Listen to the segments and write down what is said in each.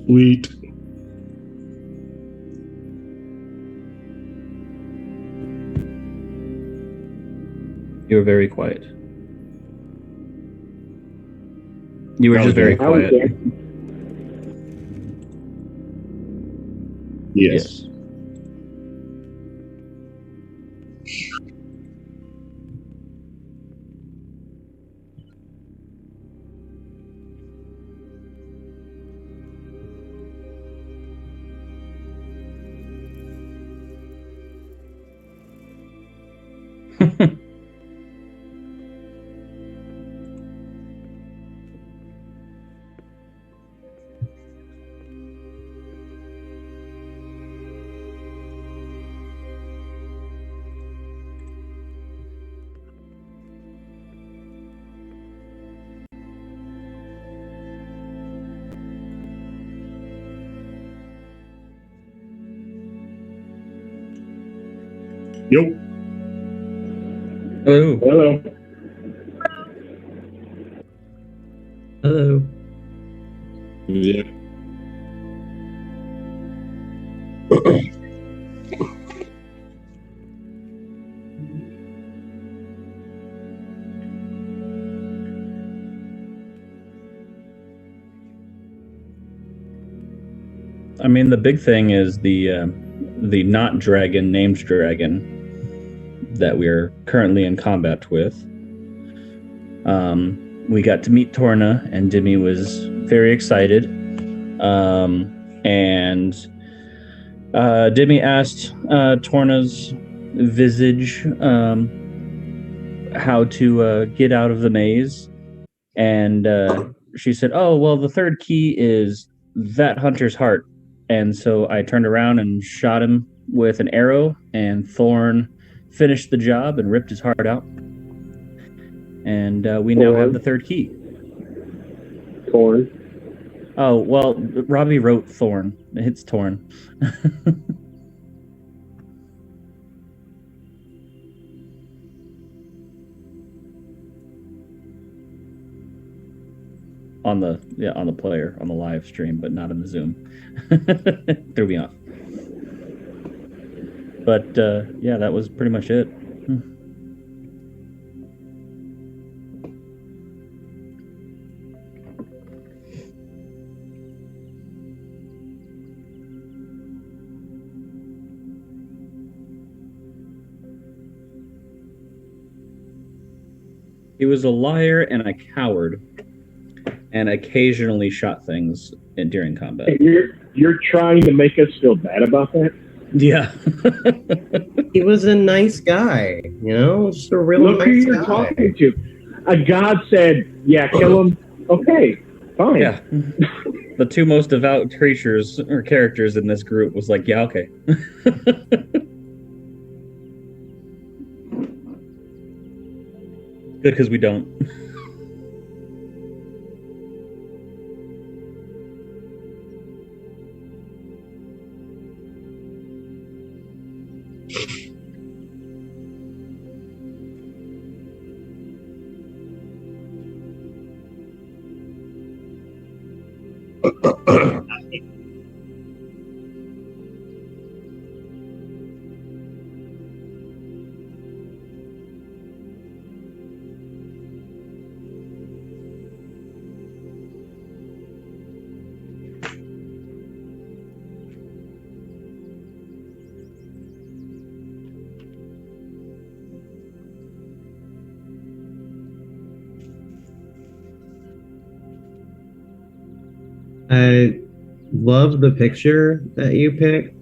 Sweet. You were very quiet. You were just very quiet. Yes. Yo. Hello. Hello. Hello. Yeah. I mean, the big thing is the not dragon named dragon that we are currently in combat with. We got to meet Torna, and Dimi was very excited. And Dimi asked Torna's visage how to get out of the maze, and she said, "Oh, well, the third key is that hunter's heart." And so I turned around and shot him with an arrow, and Thorn finished the job and ripped his heart out. And we now have the third key. Thorn. Oh, well, Robbie wrote Thorn. It's Thorn. on the player, on the live stream, but not in the Zoom. Threw me off. But yeah, that was pretty much it. He was a liar and a coward, and occasionally shot things during combat. You're trying to make us feel bad about that? Yeah. He was a nice guy, you know, just a real Look nice who you're guy. talking to. A god said, "Yeah, kill him." Okay, fine. Yeah. The two most devout creatures or characters in this group was like, yeah, okay. Good, because we don't. I love the picture that you picked.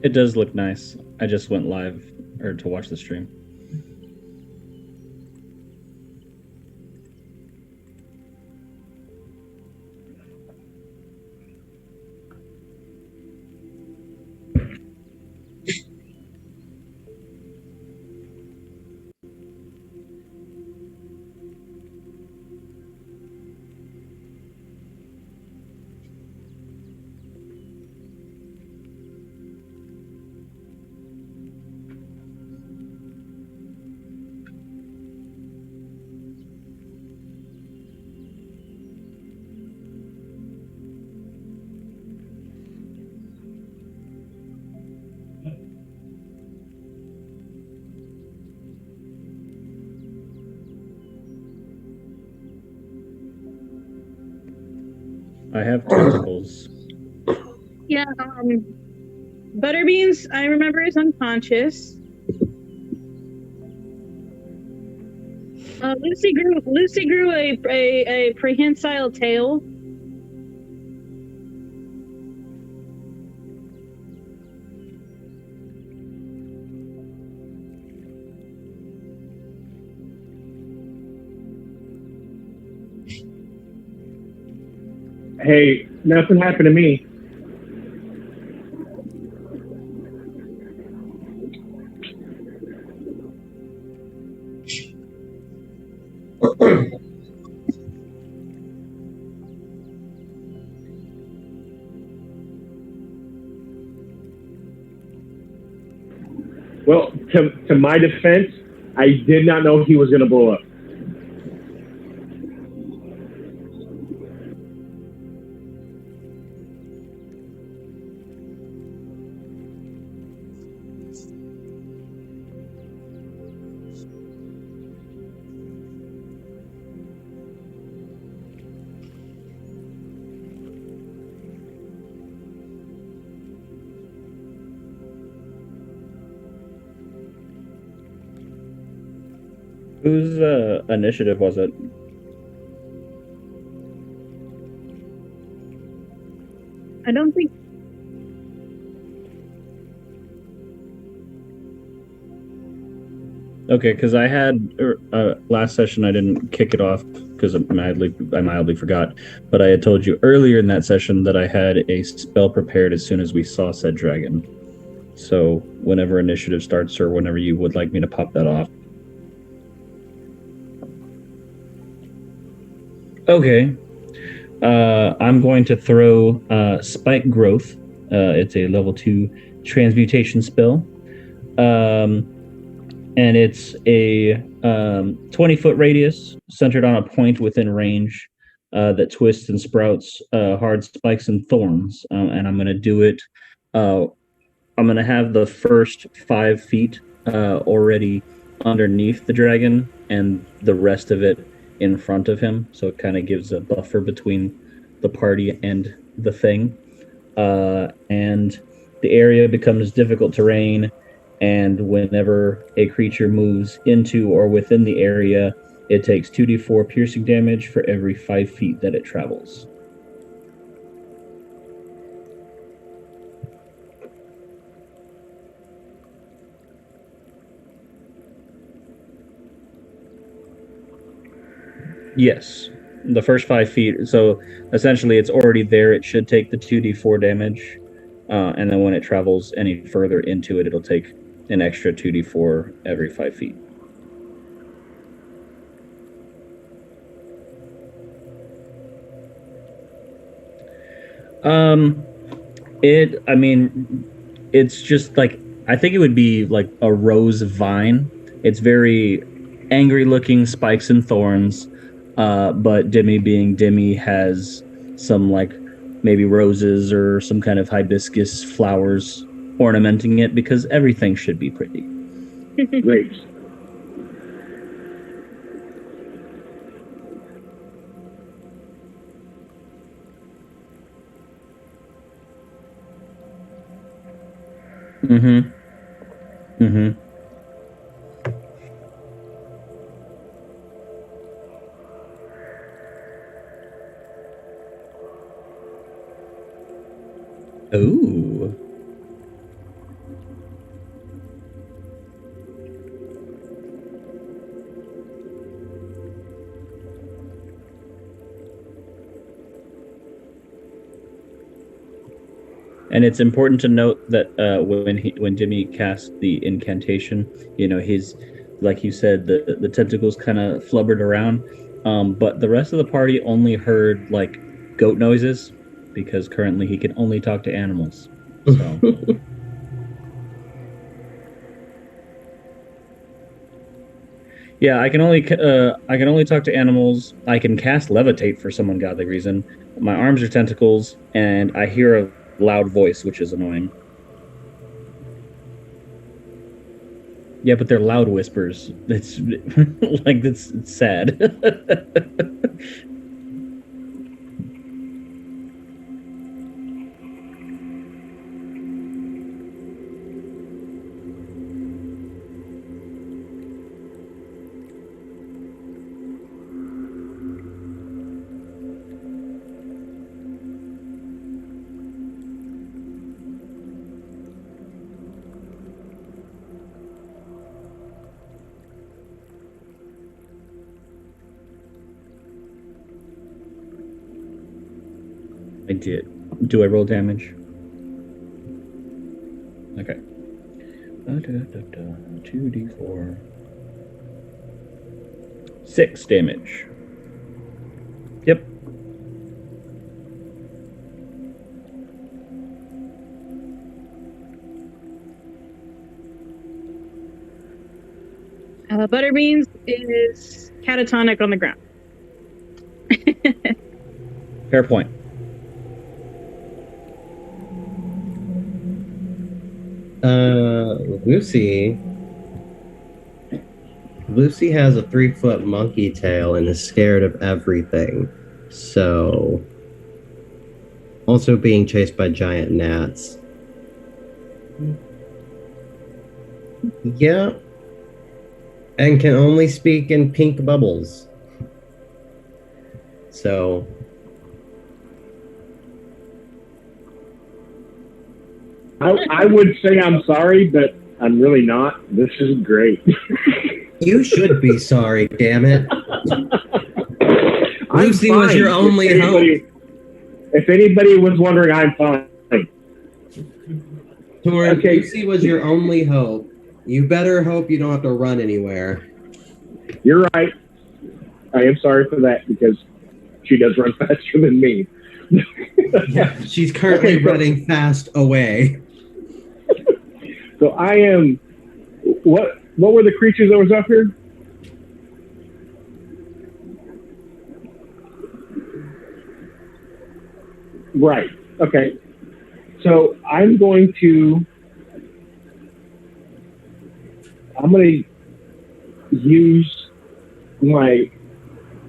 It does look nice. I just went live or to watch the stream. I have tentacles. Yeah, Butterbeans, I remember, is unconscious. Lucy grew a prehensile tail. Hey, nothing happened to me. Well, to my defense, I did not know he was going to blow up. Whose initiative was it? I don't think. Okay, because I had last session I didn't kick it off because I mildly forgot, but I had told you earlier in that session that I had a spell prepared as soon as we saw said dragon. So whenever initiative starts or whenever you would like me to pop that off. Okay. I'm going to throw Spike Growth. It's a level 2 transmutation spell. And it's a 20-foot radius centered on a point within range that twists and sprouts hard spikes and thorns. And I'm going to do it. I'm going to have the first 5 feet already underneath the dragon and the rest of it in front of him. So it kind of gives a buffer between the party and the thing. And the area becomes difficult terrain. And whenever a creature moves into or within the area, it takes 2d4 piercing damage for every 5 feet that it travels. Yes, the first 5 feet. So essentially, it's already there. It should take the 2d4 damage. And then when it travels any further into it, it'll take an extra 2d4 every 5 feet. It's just like, I think it would be like a rose vine. It's very angry looking spikes and thorns. But Dimi being Dimi has some like maybe roses or some kind of hibiscus flowers ornamenting it because everything should be pretty. Great. Mm-hmm. Mm-hmm. Ooh. And it's important to note that when Dimi cast the incantation, his, like you said, the tentacles kind of flubbered around, but the rest of the party only heard like goat noises because currently he can only talk to animals. So. Yeah, I can only talk to animals. I can cast levitate for some ungodly reason. My arms are tentacles, and I hear a loud voice, which is annoying. Yeah, but they're loud whispers. It's like it's sad. I did. Do I roll damage? Okay. 2d4. 6 damage. Yep. Butterbeans is catatonic on the ground. Fair point. Lucy has a 3-foot monkey tail and is scared of everything. So, also being chased by giant gnats. Yeah. And can only speak in pink bubbles. So, I would say I'm sorry, but I'm really not. This is great. you should be sorry, damn it. I'm Lucy was fine. your only hope. If anybody was wondering, I'm fine. Thorn, Okay. Lucy was your only hope. You better hope you don't have to run anywhere. You're right. I am sorry for that because she does run faster than me. Yeah, she's currently running fast away. So I am. What were the creatures that was up here? Right. Okay. So I'm going to use my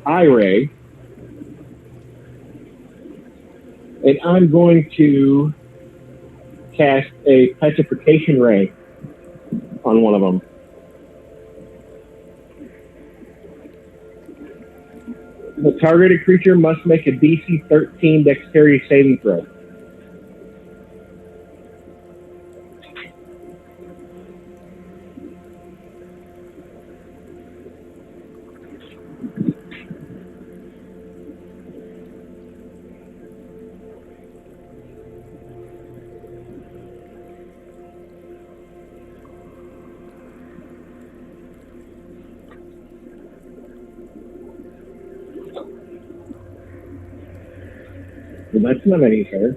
eye ray, and I'm going to cast a petrification ray on one of them. The targeted creature must make a DC 13 dexterity saving throw. Well, that's not any fair.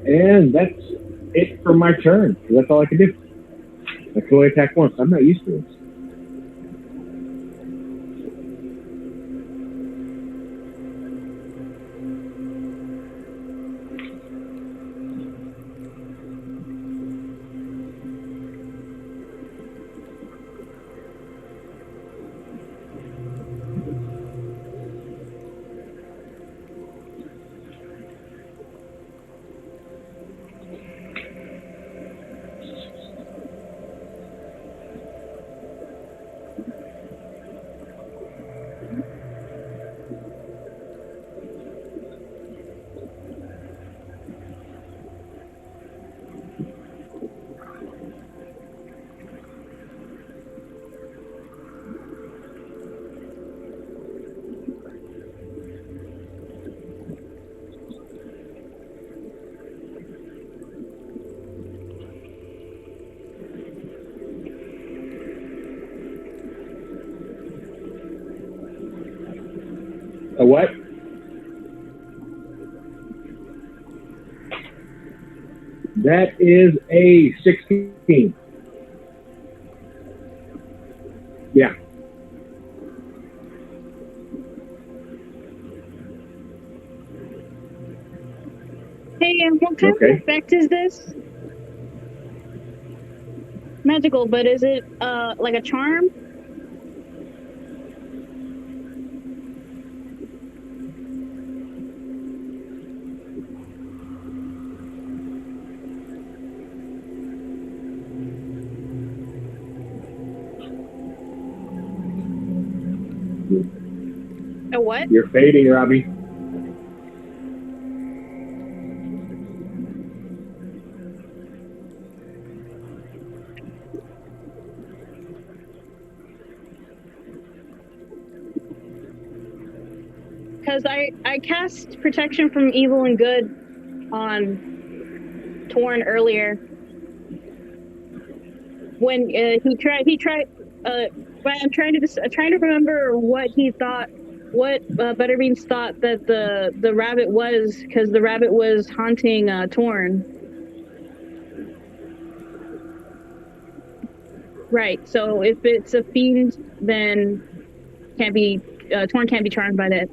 And that's it for my turn. That's all I can do. I can only attack once. I'm not used to this. A what? That is a 16. Yeah. Hey, and what kind of effect is this? Magical, but is it like a charm? A what? You're fading, Robbie. because I cast protection from evil and good on Thorn earlier when he tried. But I'm trying to remember what he thought, what Butterbeans thought that the rabbit was, because the rabbit was haunting Thorn. Right. So if it's a fiend, then Thorn can't be charmed by that.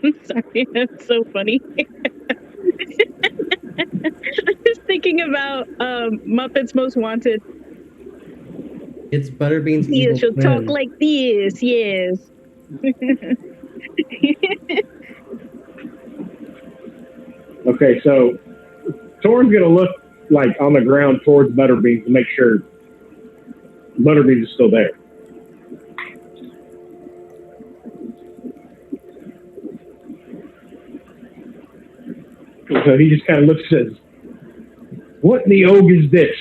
I'm sorry, that's so funny. I'm just thinking about Muppets Most Wanted. It's Butterbean's Yeah, evil she'll twin. talk like this, yes. Okay, so Thorn's gonna look like on the ground towards Butterbeans to make sure Butterbeans is still there. So he just kind of looks and says, "What in the ogue is this?"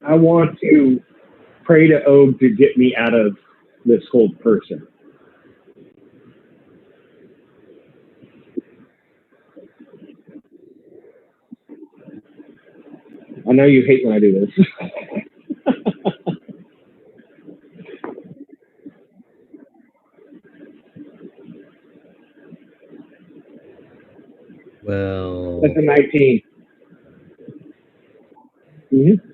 I want to pray to Og to get me out of this whole person. I know you hate when I do this. Well, That's a 19. Mm-hmm.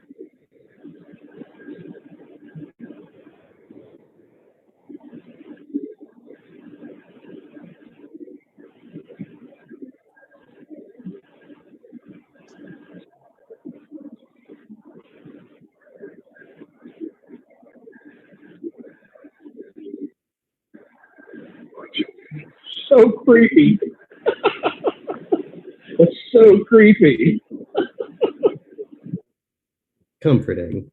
So creepy. That's so creepy. comforting.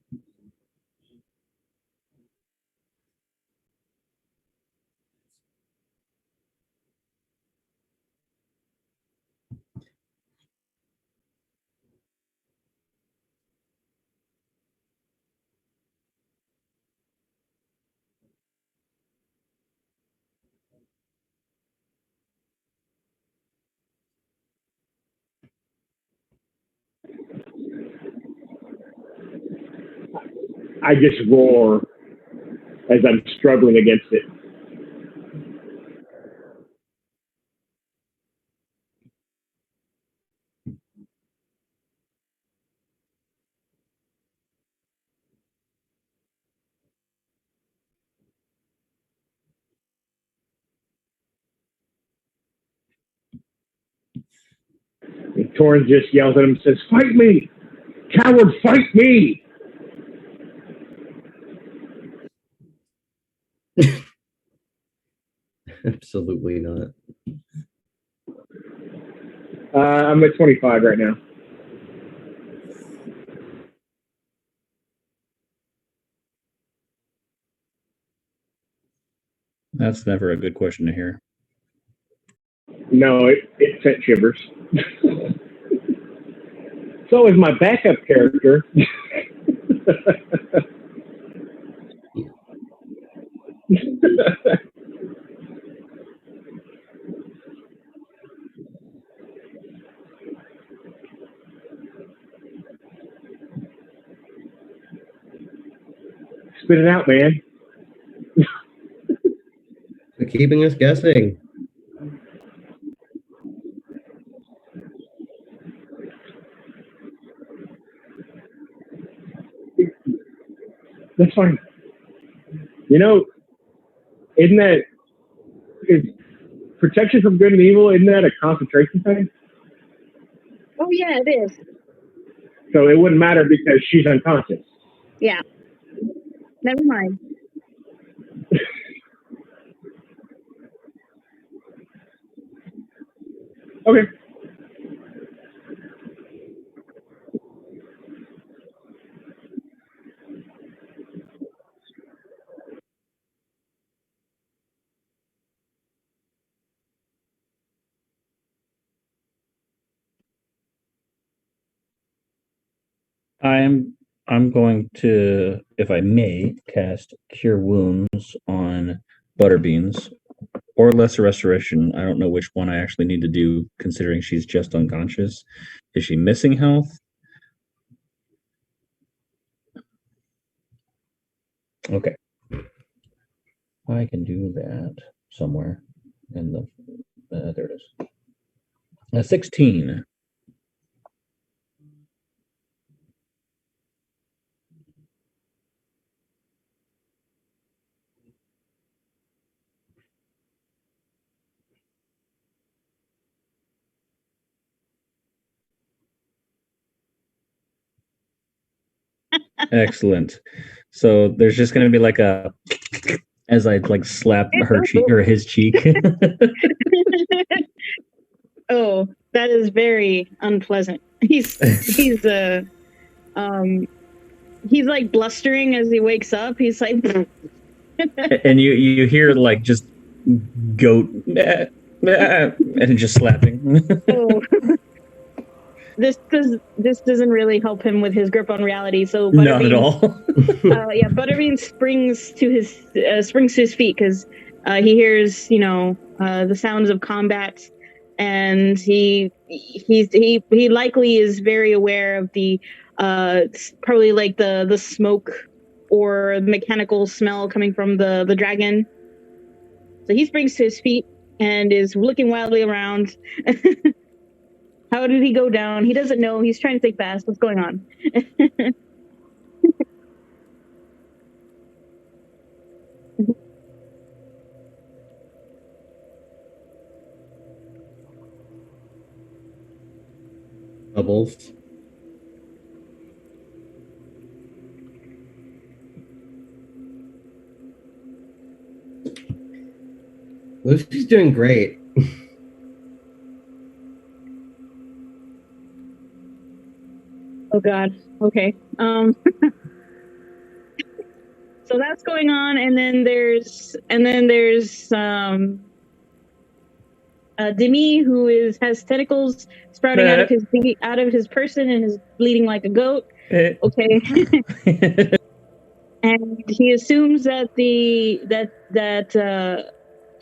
I just roar as I'm struggling against it. And Thorn just yells at him and says, "Fight me! Coward, fight me!" Absolutely not. I'm at 25 right now. That's never a good question to hear. No, it sent shivers. So is my backup character. Spit it out, man. They're keeping us guessing. That's fine. You know, isn't that is protection from good and evil? Isn't that a concentration thing? Oh yeah, it is. So it wouldn't matter because she's unconscious. Yeah. Never mind. Okay. I'm going to, if I may, cast Cure Wounds on Butterbeans or Lesser Restoration. I don't know which one I actually need to do, considering she's just unconscious. Is she missing health? Okay. I can do that somewhere in the. There it is. 16. Excellent. So there's just going to be like a as I like slap her cheek or his cheek. Oh, that is very unpleasant. He's like blustering as he wakes up. He's like and you hear like just goat and just slapping. oh. This doesn't really help him with his grip on reality. So not at all. Butterbean springs to his feet because he hears the sounds of combat, and he likely is very aware of the probably like the smoke or mechanical smell coming from the dragon. So he springs to his feet and is looking wildly around. How did he go down? He doesn't know. He's trying to think fast. What's going on? Bubbles. Lucy's doing great. Oh God. Okay. So that's going on, and then there's Dimi, who has tentacles sprouting out of his person and is bleeding like a goat. Okay. And he assumes that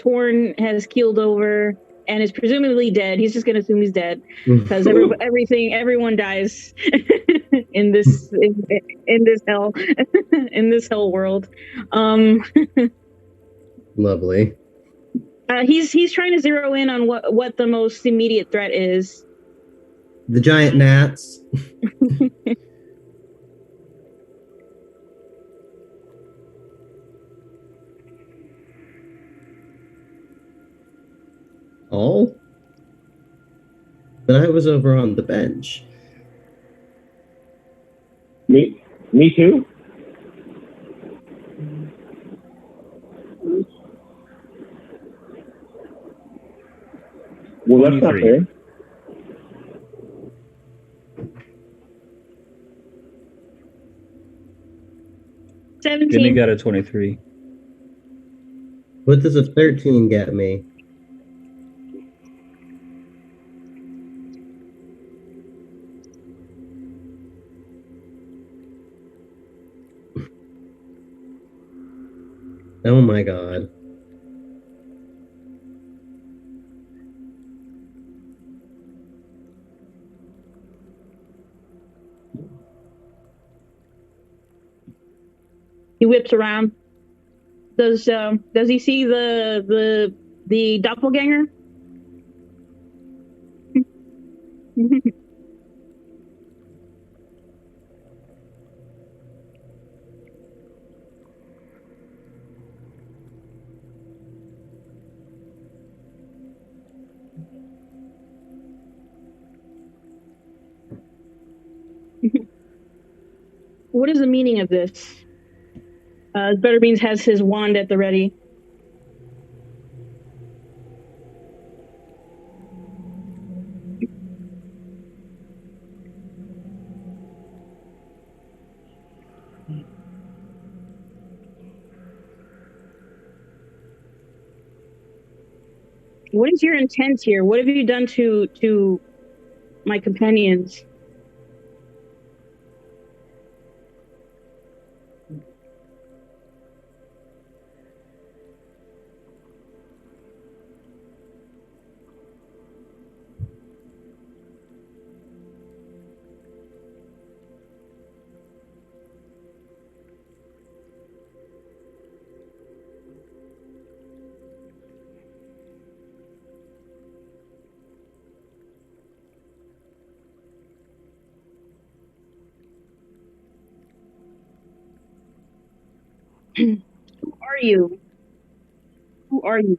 Thorn has keeled over and is presumably dead. He's just going to assume he's dead because everyone dies in this hell in this hell world. Lovely. He's trying to zero in on what the most immediate threat is. The giant gnats. Oh. But I was over on the bench. Me too. Well, that's not 23. fair. Dimi 17. got a 23. What does a 13 get me? Oh my god. He whips around. Does he see the doppelganger? What is the meaning of this? Butterbeans has his wand at the ready. What is your intent here? What have you done to my companions? Who are you? Who are you?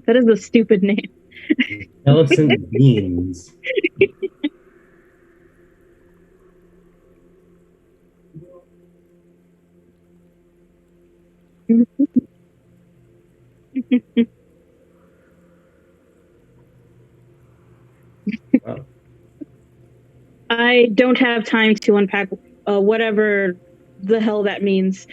That is a stupid name. Elephant beans. Wow. I don't have time to unpack whatever the hell that means.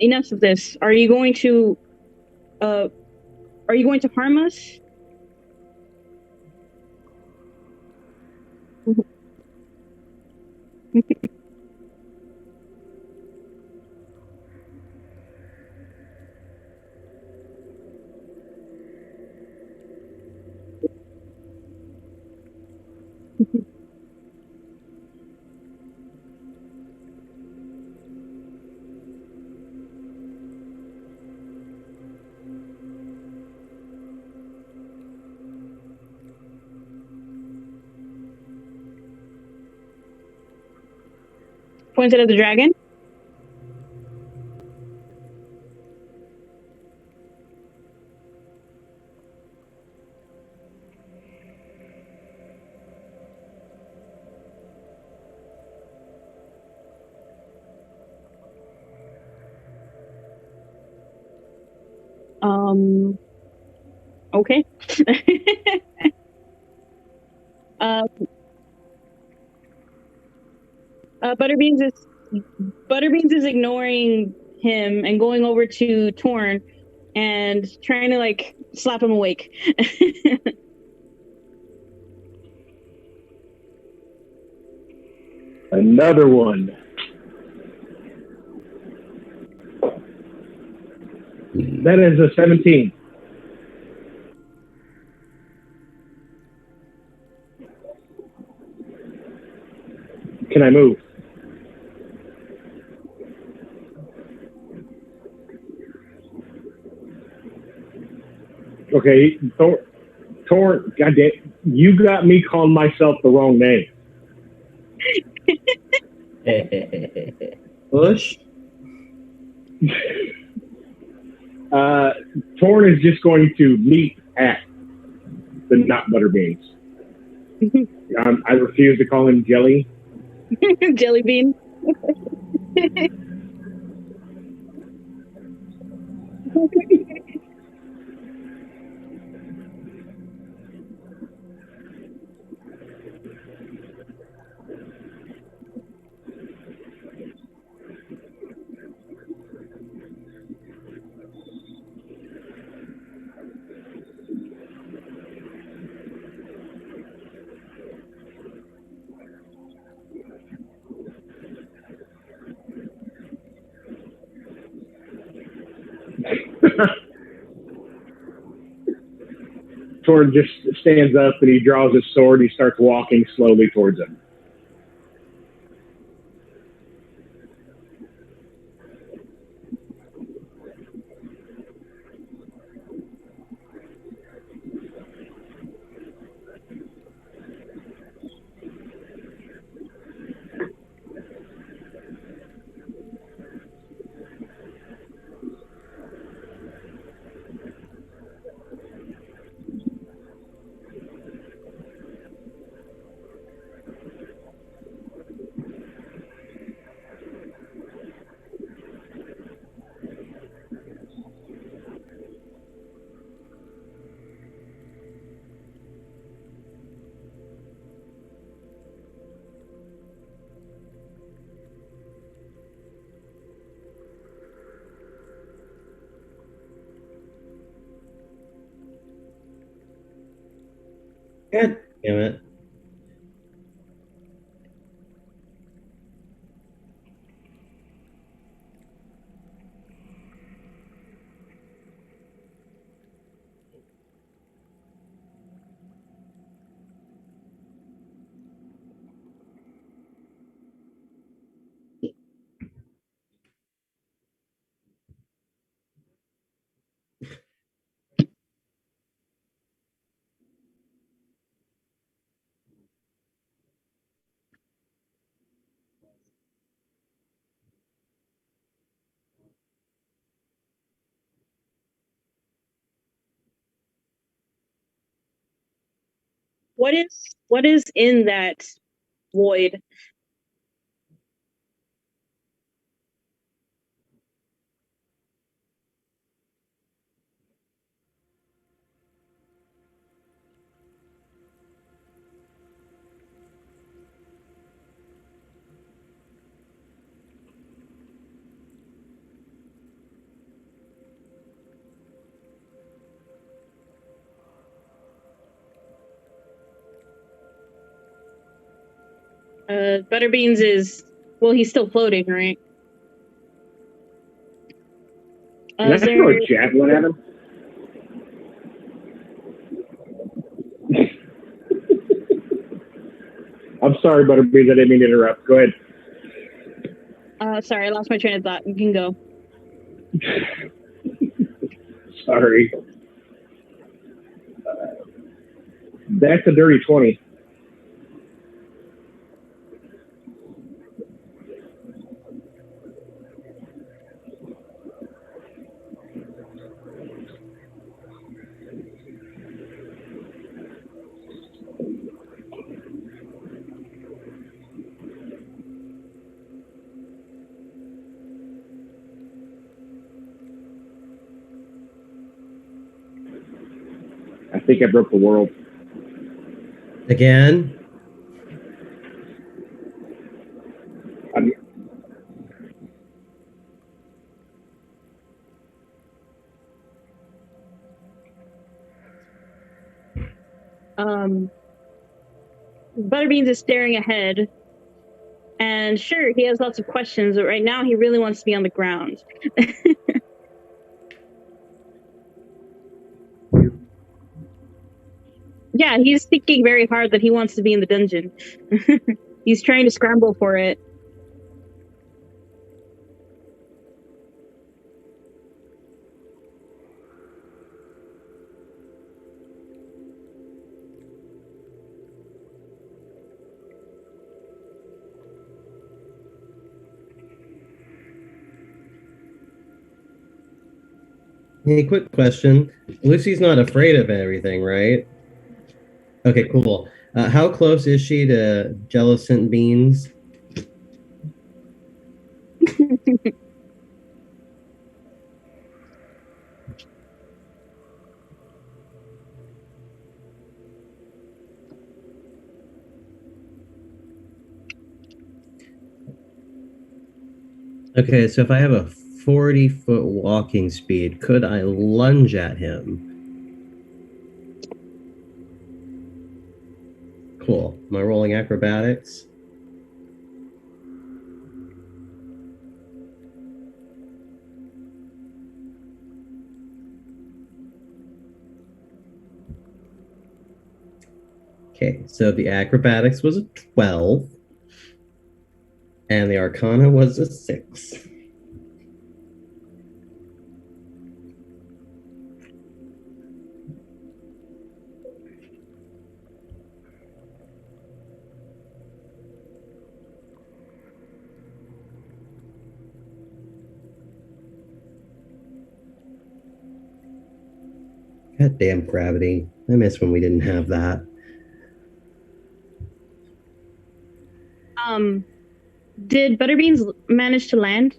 Enough of this. Are you going to harm us? Pointed at the dragon. Okay. Butterbeans is ignoring him and going over to Thorn and trying to like slap him awake. Another one. That is a 17. can I move? Okay, Thorn, goddamn, you got me calling myself the wrong name. Bush? Thorn is just going to leap at the not Butterbeans. I refuse to call him Jelly. Jelly bean. Thorn just stands up and he draws his sword. He starts walking slowly towards him. God damn it. What is in that void? Butterbeans is, well, he's still floating, right? Can I throw a javelin at him? I'm sorry, Butterbeans. I didn't mean to interrupt. Go ahead. Sorry, I lost my train of thought. You can go. Sorry. That's a dirty 20. I think I broke the world. Again? Butterbeans is staring ahead, and sure, he has lots of questions, but right now he really wants to be on the ground. Yeah, he's thinking very hard that he wants to be in the dungeon. He's trying to scramble for it. Hey, quick question. Lucy's not afraid of everything, right? Okay, cool. How close is she to Jellicent Beans? Okay, so if I have a 40-foot walking speed, could I lunge at him? Cool. Am I rolling acrobatics? Okay, so the acrobatics was a 12, and the arcana was a 6. God damn gravity. I miss when we didn't have that. Did Butterbeans manage to land?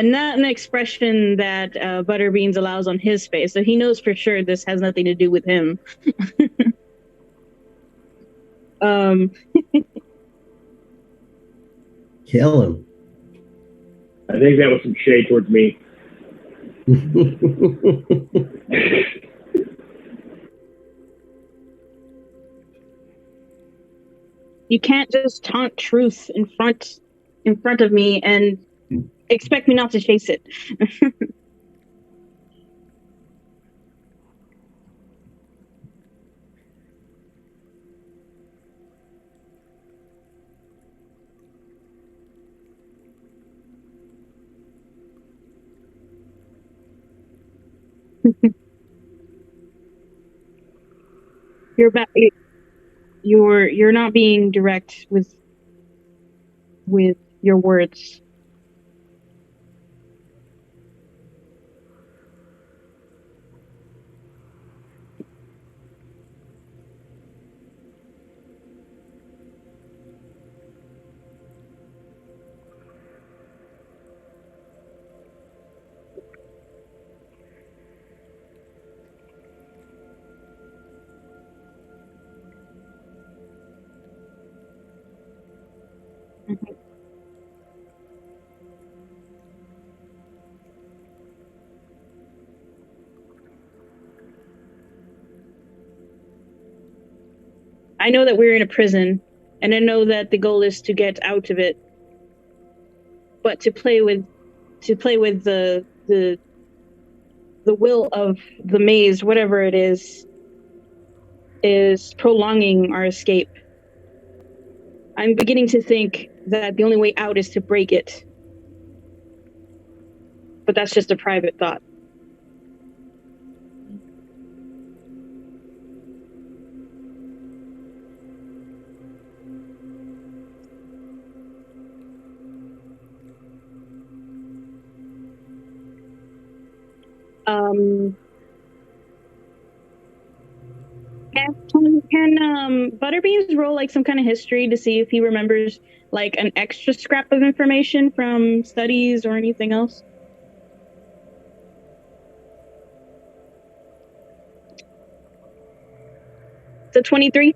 Not an expression that Butterbeans allows on his face, so he knows for sure this has nothing to do with him. Kill him. I think that was some shade towards me. You can't just taunt truth in front of me and expect me not to chase it. You're not being direct with your words. I know that we're in a prison, and I know that the goal is to get out of it. But to play with the will of the maze, whatever it is prolonging our escape. I'm beginning to think that the only way out is to break it. But that's just a private thought. Can Butterbeans roll like some kind of history to see if he remembers like an extra scrap of information from studies or anything else? So 23.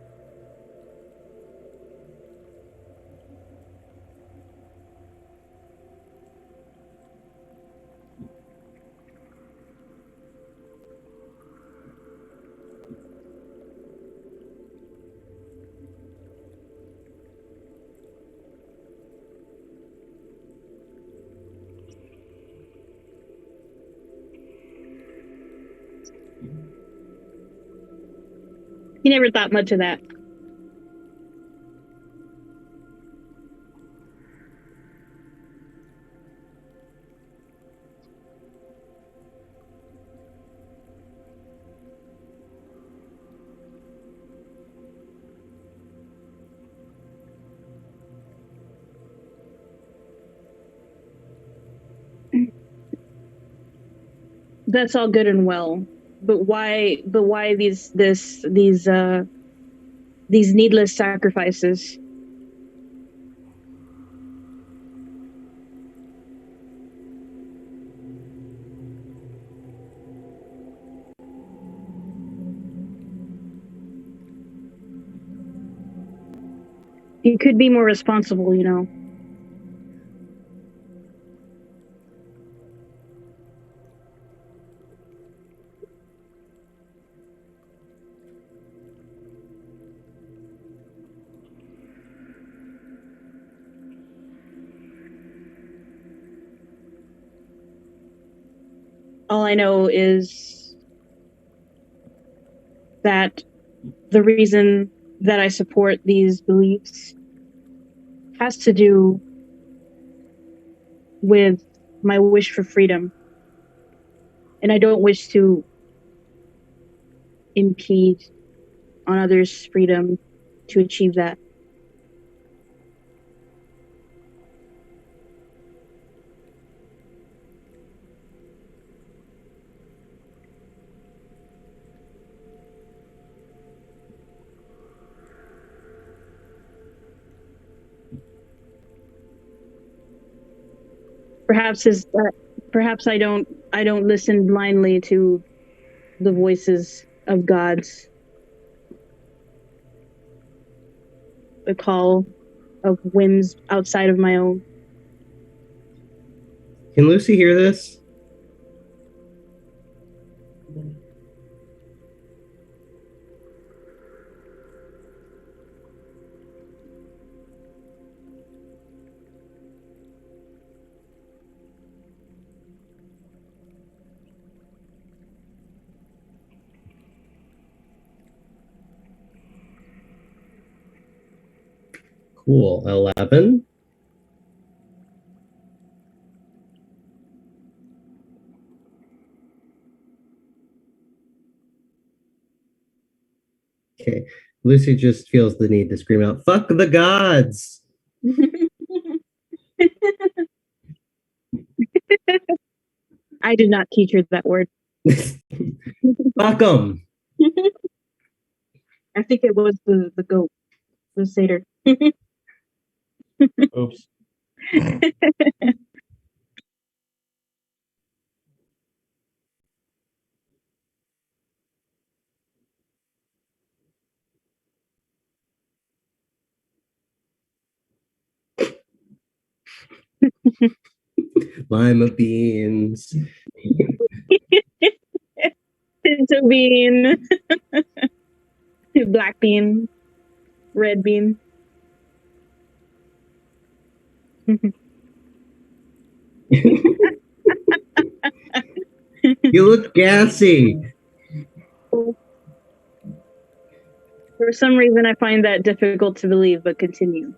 He never thought much of that. That's all good and well, but why? But why these needless sacrifices? You could be more responsible, you know. All I know is that the reason that I support these beliefs has to do with my wish for freedom. And I don't wish to impede on others' freedom to achieve that. Perhaps I don't listen blindly to the voices of gods, the call of whims outside of my own. Can Lucy hear this? Cool. 11. Okay. Lucy just feels the need to scream out, "Fuck the gods!" I did not teach her that word. Fuck them. I think it was the goat, the satyr. Oops. Lima beans. Pinto bean, black bean, red bean. You look gassy. For some reason, I find that difficult to believe, but continue.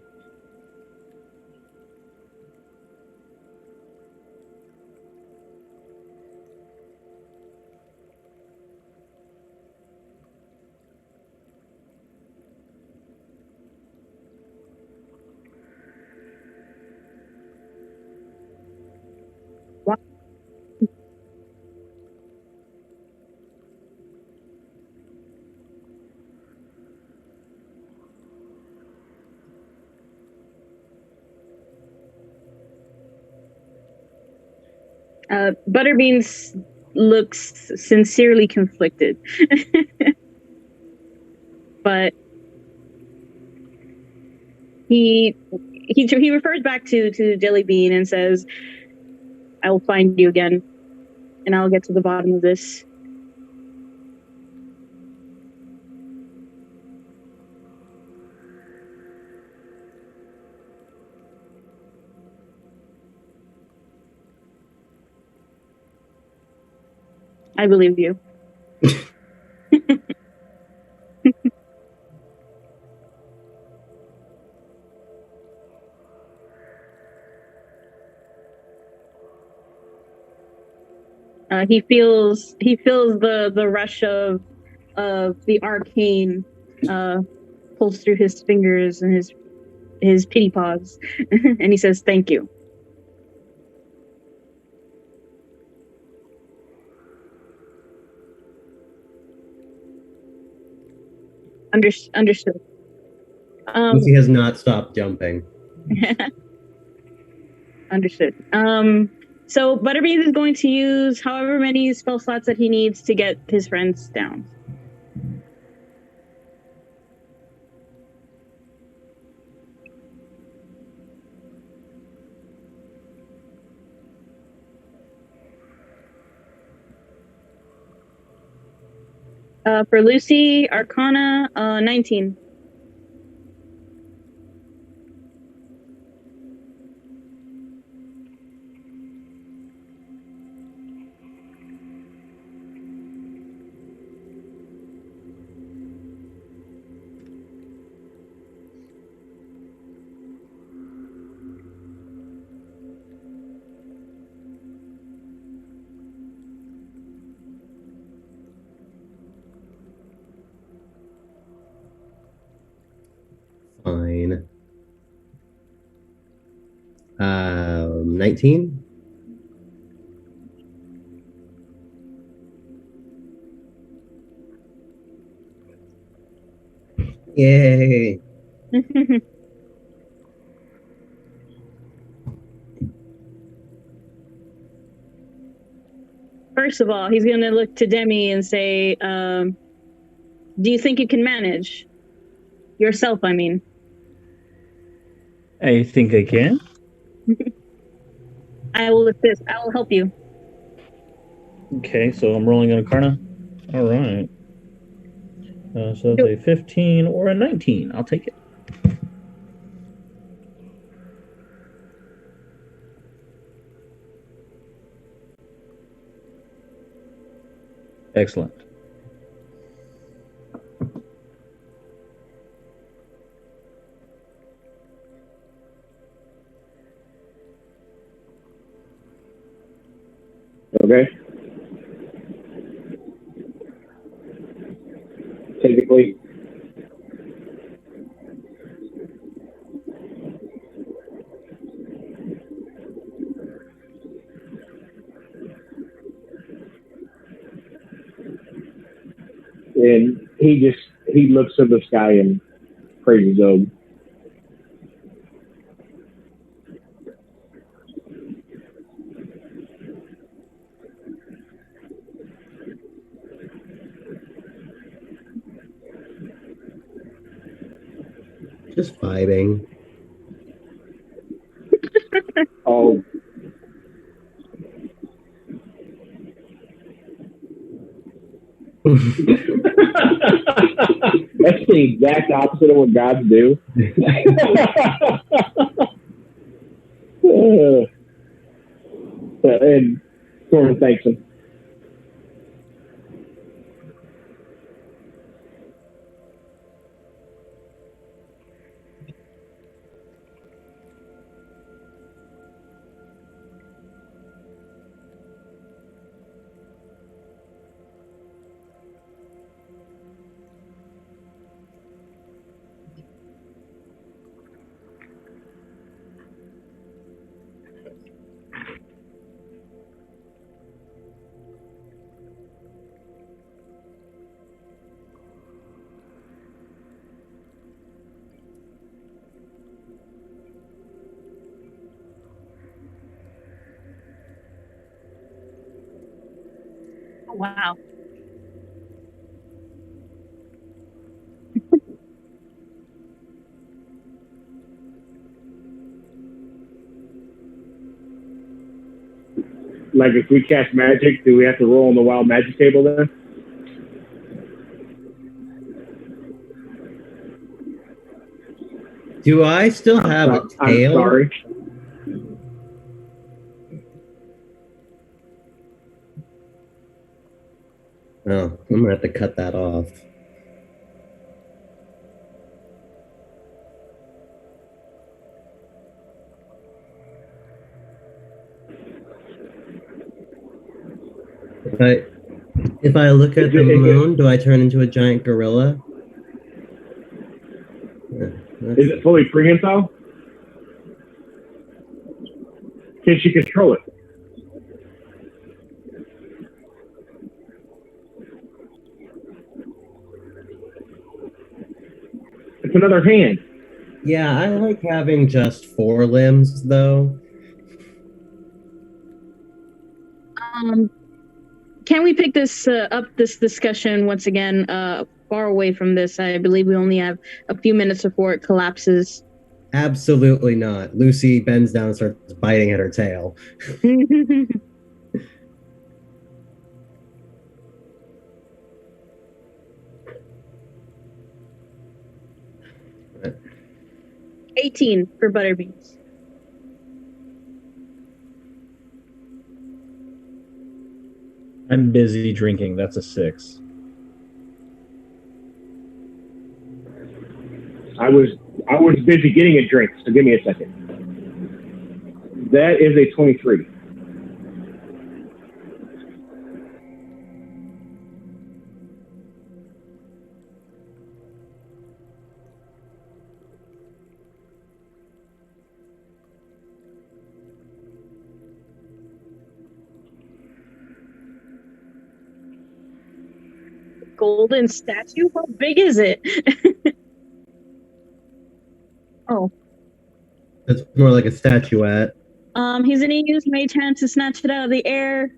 Butterbeans looks sincerely conflicted, but he refers back to Jellybean and says, "I will find you again, and I'll get to the bottom of this." I believe you. He feels the rush of the arcane pulse through his fingers and his pity paws, and he says, "Thank you." Understood. Lucy has not stopped jumping. Understood. So Butterbeans is going to use however many spell slots that he needs to get his friends down. For Lucy, Arcana, 19. Fine. 19? Yay! First of all, he's going to look to Demi and say, do you think you can manage? Yourself, I mean. I think I can. I will assist. I will help you. Okay, so I'm rolling an Arcana. All right. So it's a 15 or a 19. I'll take it. Excellent. Okay. Typically. And he looks at the sky and praises Zog. Just vibing. Oh. That's the exact opposite of what gods do. And Thorn thanks him. Wow. Like if we cast magic, do we have to roll on the wild magic table then? Do I still have a tail? I'm sorry. Oh, I'm gonna have to cut that off. If I look at the moon, do I turn into a giant gorilla? Is it fully prehensile? Can she control it? It's another hand. Yeah, I like having just 4 limbs, though. Can we pick this this discussion once again far away from this? I believe we only have a few minutes before it collapses. Absolutely not. Lucy bends down and starts biting at her tail. 18 for Butterbeans. I'm busy drinking. That's a 6. I was busy getting a drink, so give me a second. That is a 23. Golden statue? How big is it? Oh. It's more like a statuette. He's gonna use Mage Hand to snatch it out of the air.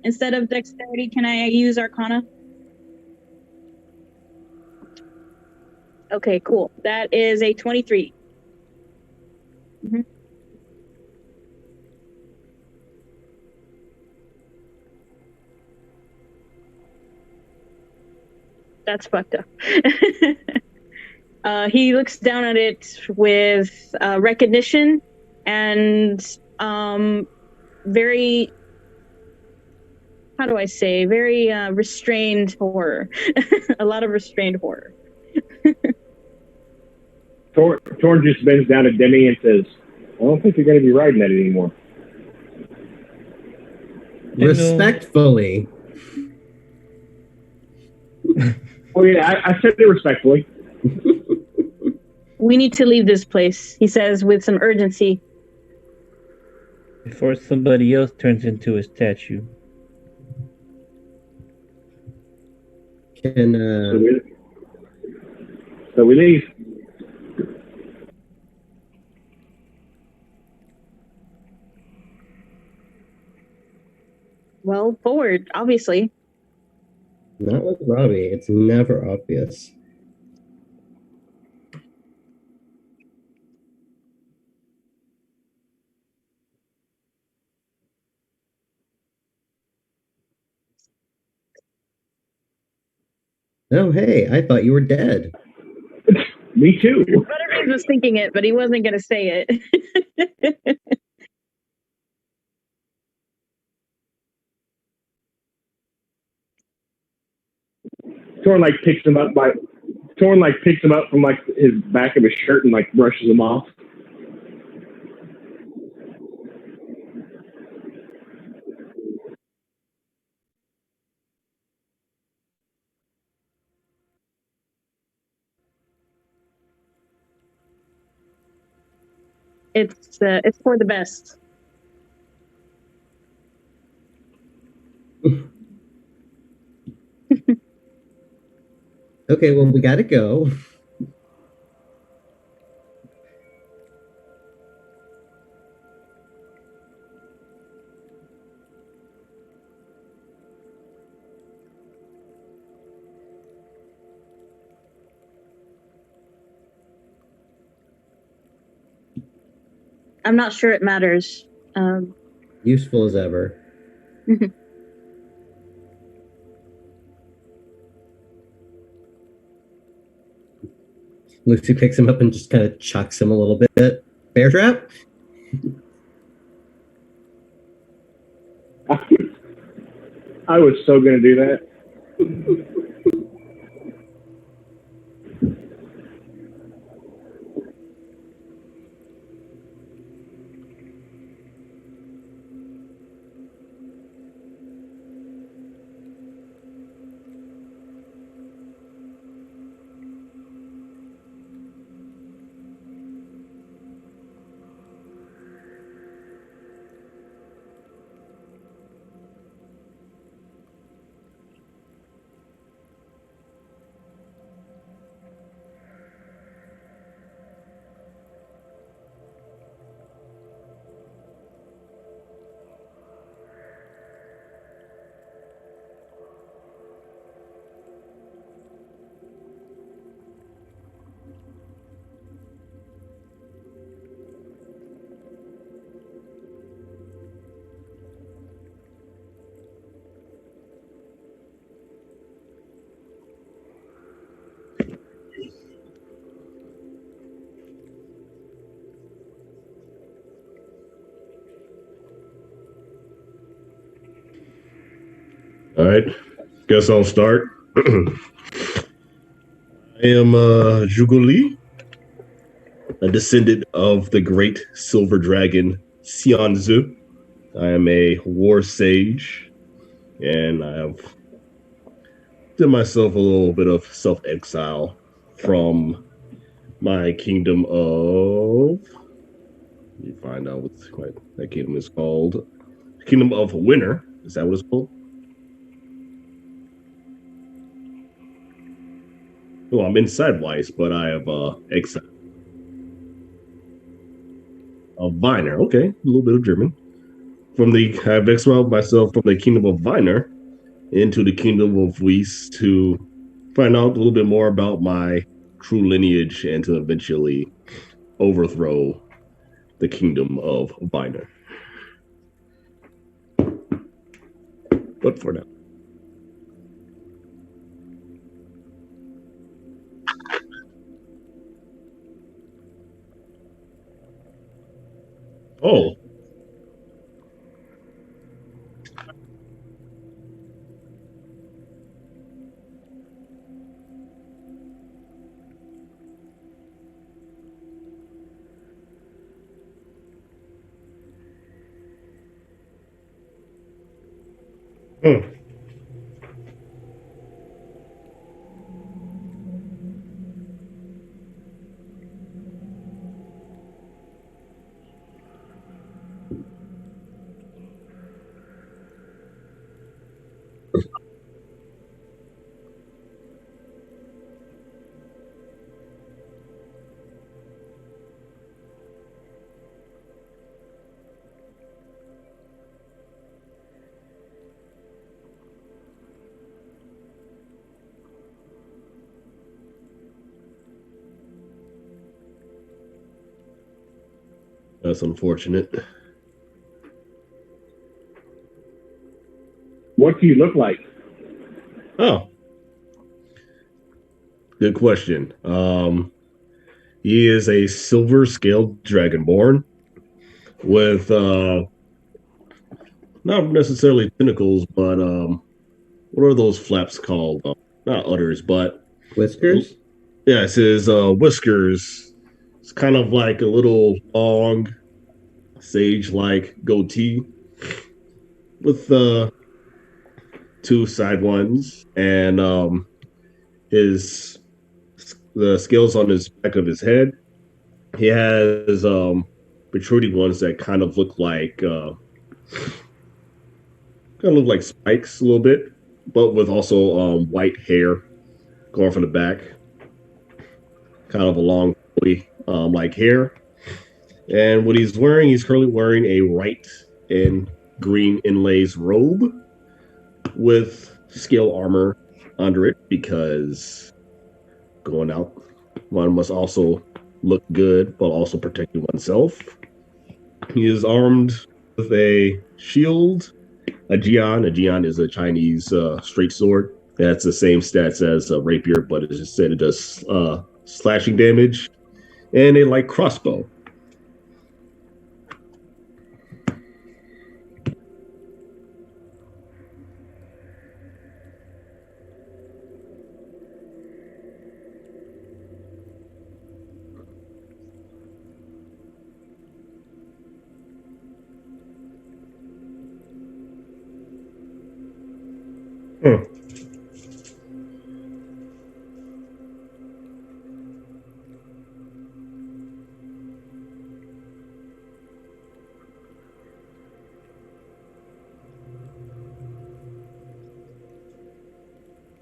Instead of dexterity, can I use Arcana? Okay, cool. That is a 23. Mm-hmm. That's fucked up. He looks down at it with recognition and very, how do I say, very restrained horror. A lot of restrained horror. Thorn just bends down to Dimi and says, I don't think you're going to be riding that anymore. Respectfully. Oh, yeah, I said it respectfully. We need to leave this place, he says with some urgency. Before somebody else turns into a statue. Can, So we leave. Well, forward, obviously. Not with Robbie. It's never obvious. Oh, hey, I thought you were dead. Me too. Butterbeans was thinking it, but he wasn't going to say it. Thorn picks him up from his back of his shirt and brushes him off. It's for the best. Okay, well, we gotta go. I'm not sure it matters. Useful as ever. Lucy picks him up and just kind of chucks him a little bit. Bear trap? I was so going to do that. All right. Guess I'll start. I am Zhuge Li, a descendant of the great silver dragon Xianzu. I am a war sage, and I have did myself a little bit of self-exile from my kingdom of... Let me find out what that kingdom is called. Kingdom of Winter. Is that what it's called? Oh, I'm inside Weiss, but I have exile. Viner. Okay, a little bit of German. I've exiled myself from the kingdom of Viner into the kingdom of Weiss to find out a little bit more about my true lineage and to eventually overthrow the kingdom of Viner. But for now. Oh. That's unfortunate. What do you look like? Oh. Good question. He is a silver-scaled dragonborn with not necessarily tentacles, but what are those flaps called? Not udders, but Whiskers? yeah, it says whiskers. It's kind of like a little long, sage-like goatee with two side ones, and the scales on his back of his head. He has protruding ones that kind of look like spikes a little bit, but with also white hair going from the back, kind of a long like hair. And what he's currently wearing a white and green inlays robe with scale armor under it, because going out, one must also look good, but also protecting oneself. He is armed with a shield, a Jian. A Jian is a Chinese straight sword. That's the same stats as a rapier, but it just said it does slashing damage, and a light crossbow.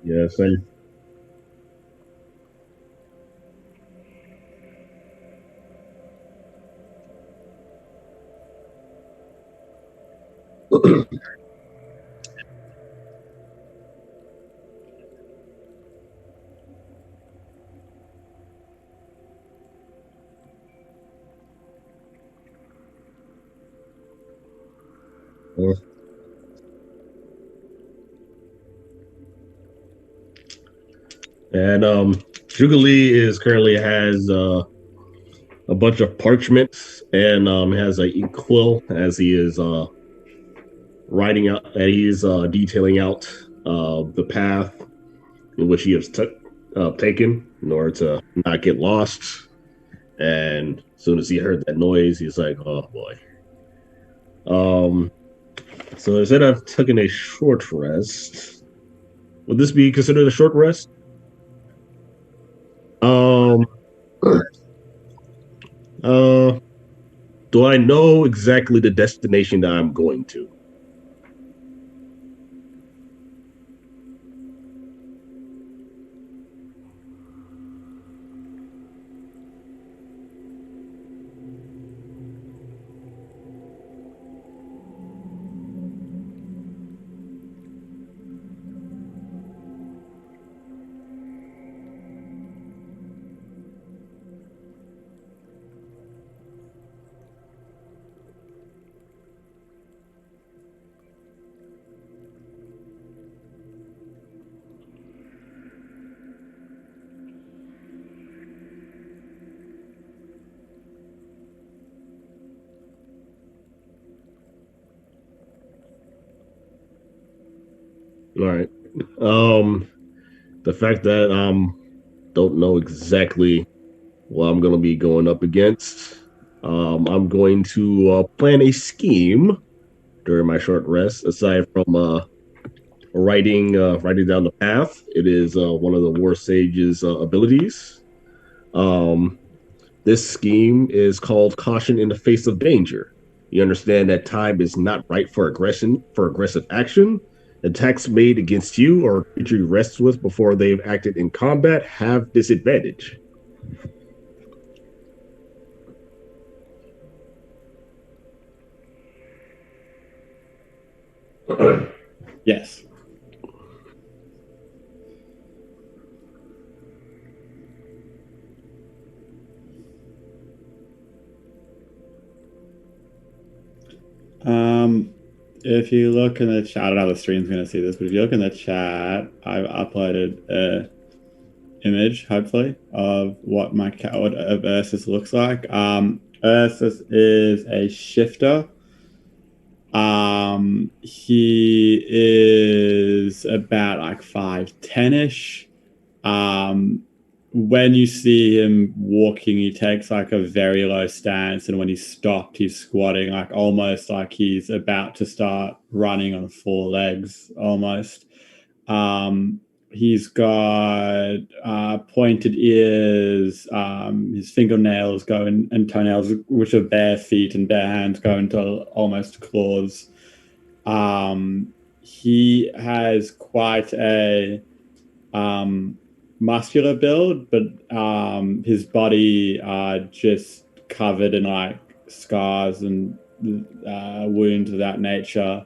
Yes, and Zhuge Li currently has a bunch of parchments and has a ink quill as he is writing out, and he's detailing out the path in which he has taken in order to not get lost. And as soon as he heard that noise, he's like, "Oh boy." Um, so instead of taking a short rest, would this be considered a short rest? Um, uh, do I know exactly the destination that I'm going to? All right. Um, the fact that don't know exactly what I'm going to be going up against, I'm going to plan a scheme during my short rest. Aside from writing down the path, it is one of the War Sage's abilities. Um, this scheme is called Caution in the Face of Danger. You understand that time is not right for aggressive action. Attacks made against you or creature you rest with before they've acted in combat have disadvantage. Yes. If you look in the chat, I don't know how the stream's going to see this, but if you look in the chat, I've uploaded a image, hopefully, of what of Ursus looks like. Ursus is a shifter. He is about like 5'10"-ish. When you see him walking, he takes like a very low stance, and when he's stopped, he's squatting, like almost like he's about to start running on 4 legs, almost. He's got pointed ears. His fingernails go in, and toenails, which are bare feet, and bare hands go into almost claws. He has quite a muscular build, but his body just covered in like scars and wounds of that nature.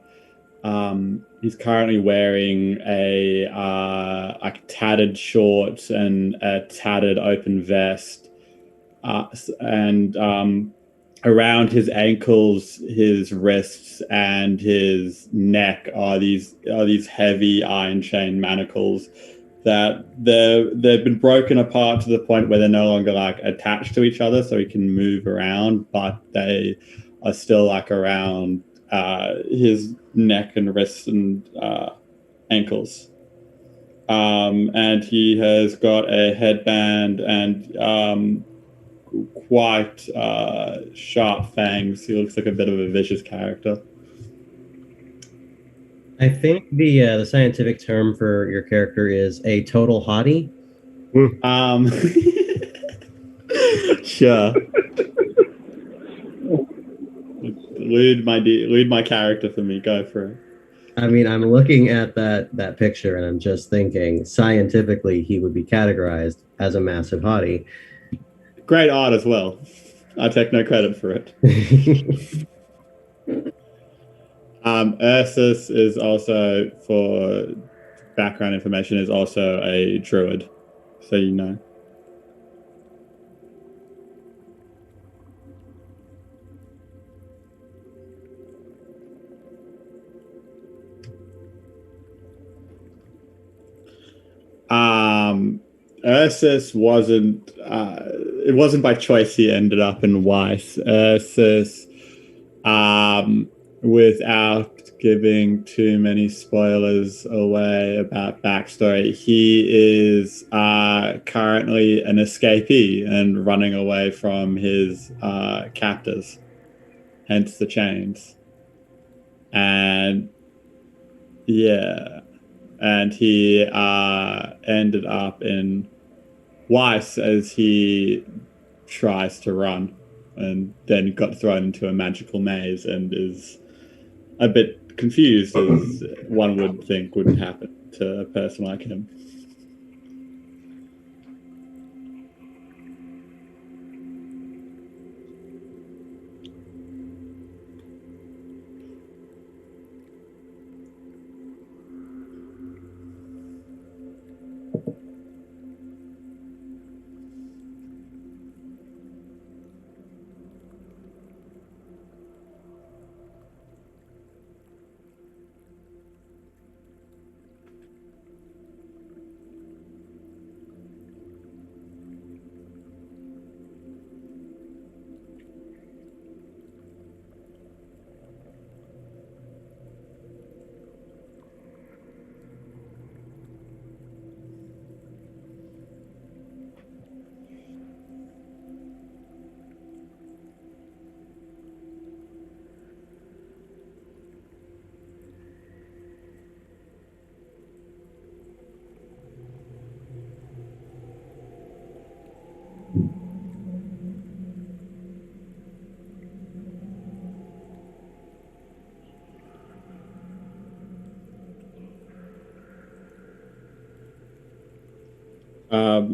He's currently wearing a like tattered shorts and a tattered open vest, and around his ankles, his wrists, and his neck are these heavy iron chain manacles that they've been broken apart to the point where they're no longer like attached to each other, so he can move around, but they are still like around his neck and wrists and ankles. And he has got a headband and quite sharp fangs. He looks like a bit of a vicious character. I think the scientific term for your character is a total hottie. Sure. Lead my character for me. Go for it. I mean, I'm looking at that picture and I'm just thinking scientifically he would be categorized as a massive hottie. Great art as well. I take no credit for it. Ursus is also, for background information, is also a druid, so you know. Ursus wasn't. It wasn't by choice he ended up in Weiss. Ursus without giving too many spoilers away about backstory, he is currently an escapee and running away from his captors, hence the chains. And yeah, and he ended up in Weiss as he tries to run, and then got thrown into a magical maze and is a bit confused, as one would think would happen to a person like him.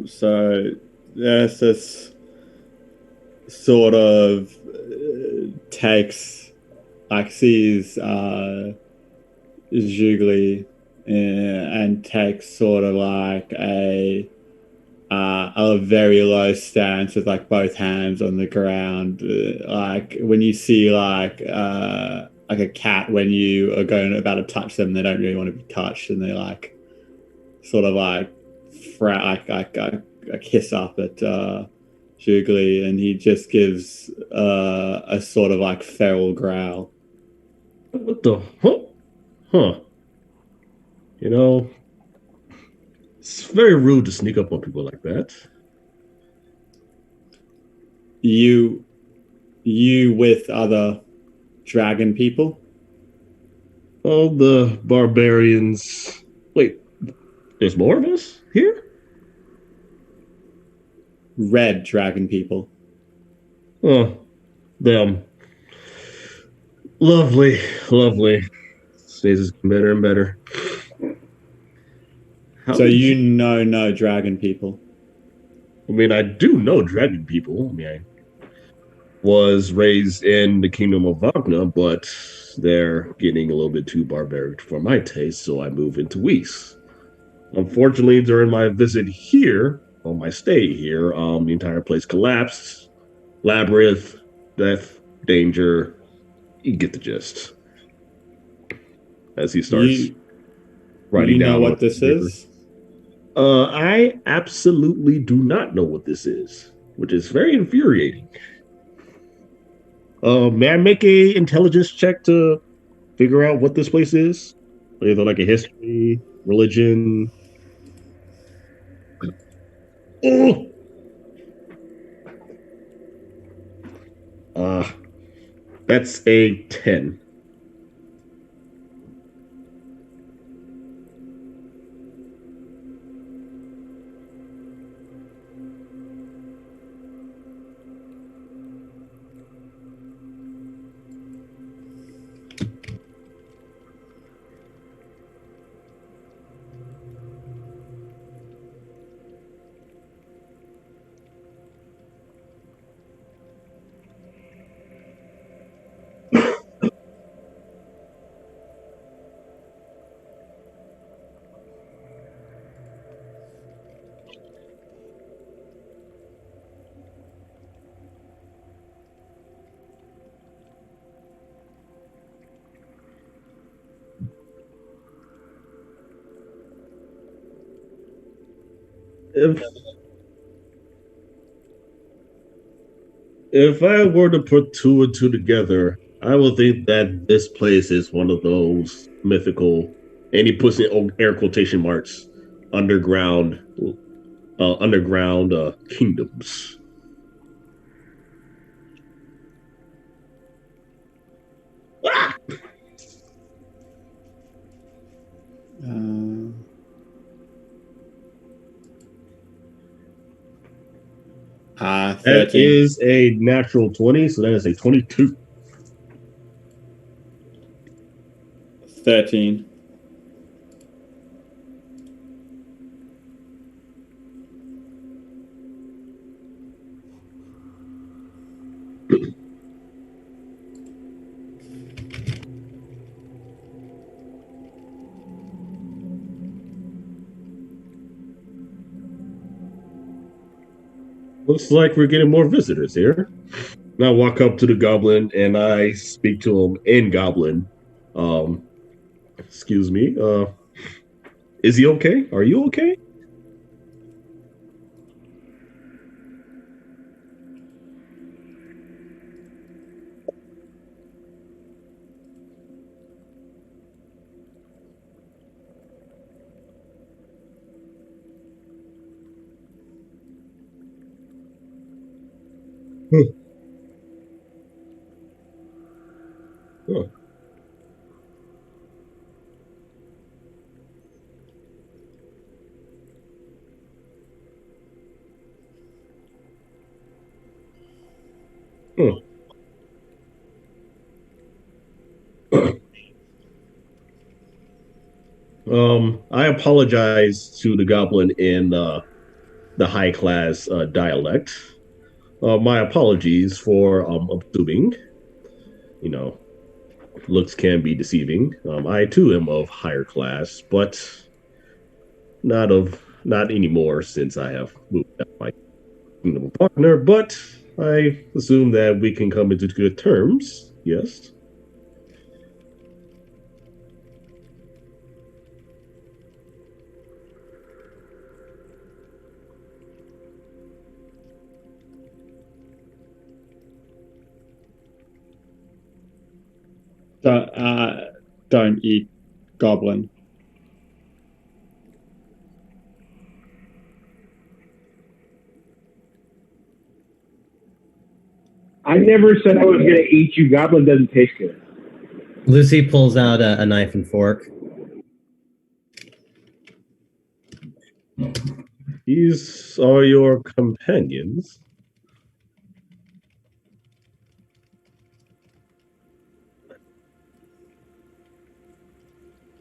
So there's this sort of sees Zhuge Li and takes sort of like a very low stance with like both hands on the ground, like when you see like a cat when you are going about to touch them, they don't really want to be touched, and they like sort of like a kiss up at Zhuge Li, and he just gives a sort of like feral growl. What the huh? You know, it's very rude to sneak up on people like that. You with other dragon people? Oh, the barbarians. Wait, there's more of us here? Red dragon people. Oh, them. Lovely. Stays is better and better. So you know no dragon people? I mean, I do know dragon people. I mean, I was raised in the kingdom of Wagner, but they're getting a little bit too barbaric for my taste, so I moved into Weiss. Unfortunately, during my visit here, or my stay here, the entire place collapsed. Labyrinth, death, danger. You get the gist. As he starts writing down what this is? I absolutely do not know what this is, which is very infuriating. May I make a intelligence check to figure out what this place is? Either like a history, religion. Oh! That's a 10. If I were to put two and two together, I will think that this place is one of those mythical, and he puts in air quotation marks, underground, underground kingdoms. Ah! 13. That is a natural 20, so that is a 22. 13. Looks like we're getting more visitors here. And I walk up to the goblin and I speak to him in goblin. Excuse me. Is he okay? Are you okay? Huh. Huh. Huh. I apologize to the goblin in the high class dialect. My apologies for assuming. You know, looks can be deceiving. I too am of higher class, but not anymore since I have moved out my kingdom partner. But I assume that we can come into good terms. Yes. Don't eat goblin. I never said I was going to eat you. Goblin doesn't taste good. Lucy pulls out a knife and fork. These are your companions.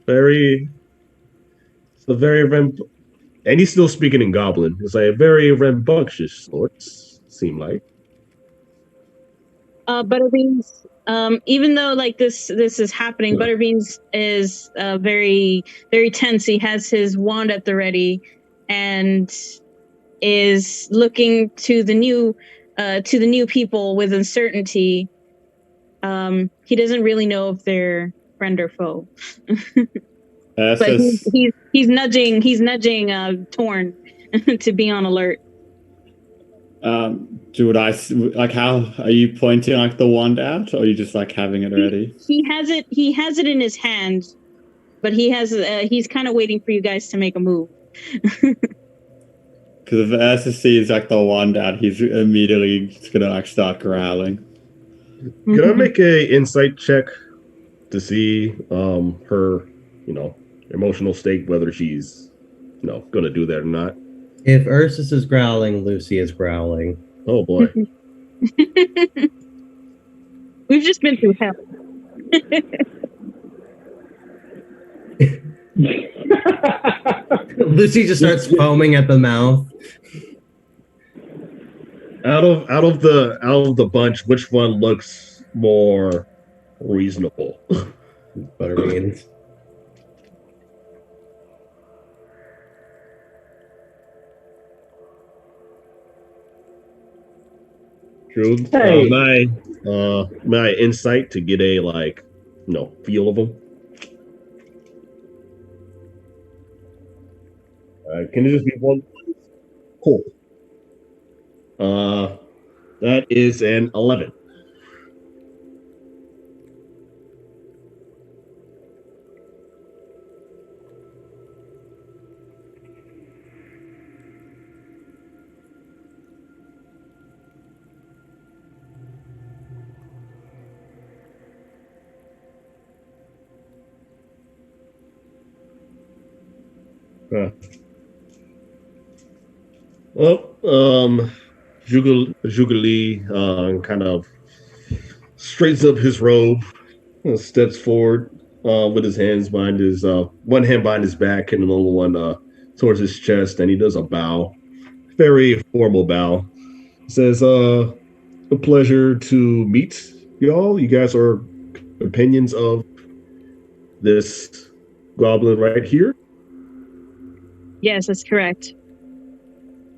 Very, it's a very and he's still speaking in Goblin. It's like a very rambunctious sorts, seem like. Butterbeans, even though like this is happening, Butterbeans is very very tense. He has his wand at the ready and is looking to the new people with uncertainty. He doesn't really know if they're friend or foe. But he's nudging Thorn to be on alert. Would I like? How are you pointing like the wand out, or are you just like having it ready? He has it in his hand, but he's kind of waiting for you guys to make a move. Because if Ursus sees like the wand out, he's immediately just gonna like start growling. Can I make a insight check to see her, emotional state, whether she's, gonna do that or not? If Ursus is growling, Lucy is growling. Oh boy. We've just been through hell. Lucy just starts foaming at the mouth. Out of the bunch, which one looks more reasonable? Butterbeans. True. Hey. My insight to get a feel of them. Can it just be one? Cool. That is an 11. Well, Zhuge Li kind of straightens up his robe, steps forward with his hands behind his one hand behind his back and another one towards his chest, and he does a bow, very formal bow. He says, "A pleasure to meet y'all. You guys are companions of this goblin right here." Yes, that's correct.